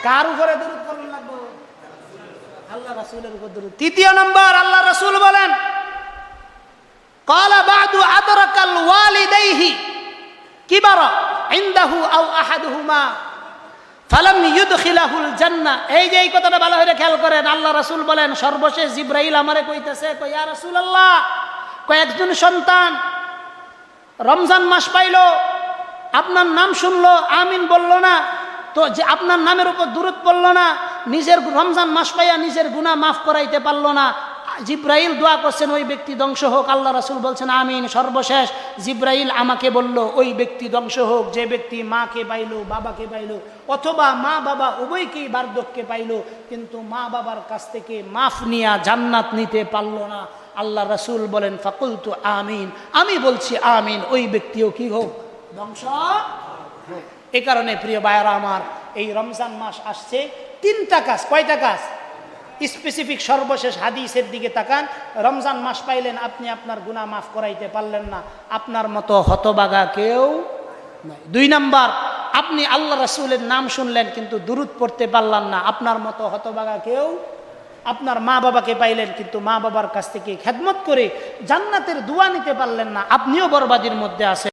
কার উপরে দুরূদ পড়লেন লাগবে? আল্লাহ রাসূলের উপর দুরূদ। তৃতীয় নম্বর, আল্লাহ রাসূল বলেন, ক্বালা বা'দু আদরাকাল ওয়ালিদাইহি কিবারা ইনদাহু আও আহাদুহুমা ফালাম ইউদখিলাহুল জান্নাহ। এই যে এই কথাটা ভালো করে খেয়াল করেন। আল্লাহ রাসূল বলেন, সর্বশেষ জিবরাইল আমারে কইতেছে, কই ইয়া রাসূলুল্লাহ, কয়েকজন সন্তান রমজান মাস পাইলো, আপনার নাম শুনলো, আমিন বলল না, তো যে আপনার নামের উপর দুরূদ পড়ল না, নিজের রমজান মাস পাইয়া নিজের গুনাহ মাফ করাইতে পারলো না। জিবরাইল দোয়া করছেন, ওই ব্যক্তি ধ্বংস হোক। আল্লাহ রাসূল বলছেন আমিন। সর্বশেষ জিবরাইল আমাকে বলল, ওই ব্যক্তি ধ্বংস হোক যে ব্যক্তি মাকে পাইলো, বাবাকে পাইলো, অথবা মা বাবা উভয়কেই বার্ধক্যে পাইলো কিন্তু মা বাবার কাছ থেকে মাফ নিয়া জান্নাত নিতে পারলো না। আল্লাহ রাসূল বলেন, ফাকুলতু আমিন, আমি বলছি আমিন, ওই ব্যক্তিও কি হোক? ধ্বংস হোক। এই কারণে প্রিয় ভাইরা আমার, এই রমজান মাস আসছে, তিনটা কাজ। কয়টা কাজ? স্পেসিফিক সর্বশেষ হাদিসের দিকে তাকান। রমজান মাস পাইলেন, আপনি আপনার গুনাহ মাফ করাইতে পারলেন না, আপনার মতো হতবাগা কেউ নাই। 2 নাম্বার, আপনি আল্লাহ রাসূলের নাম শুনলেন কিন্তু দুরূদ পড়তে পারলেন না, আপনার মতো হতবাগা কেউ। আপনার মা বাবাকে পাইলেন কিন্তু মা বাবার কাছ থেকে খেদমত করে জান্নাতের দোয়া নিতে পারলেন না, আপনিও বরবাদির মধ্যে আছেন।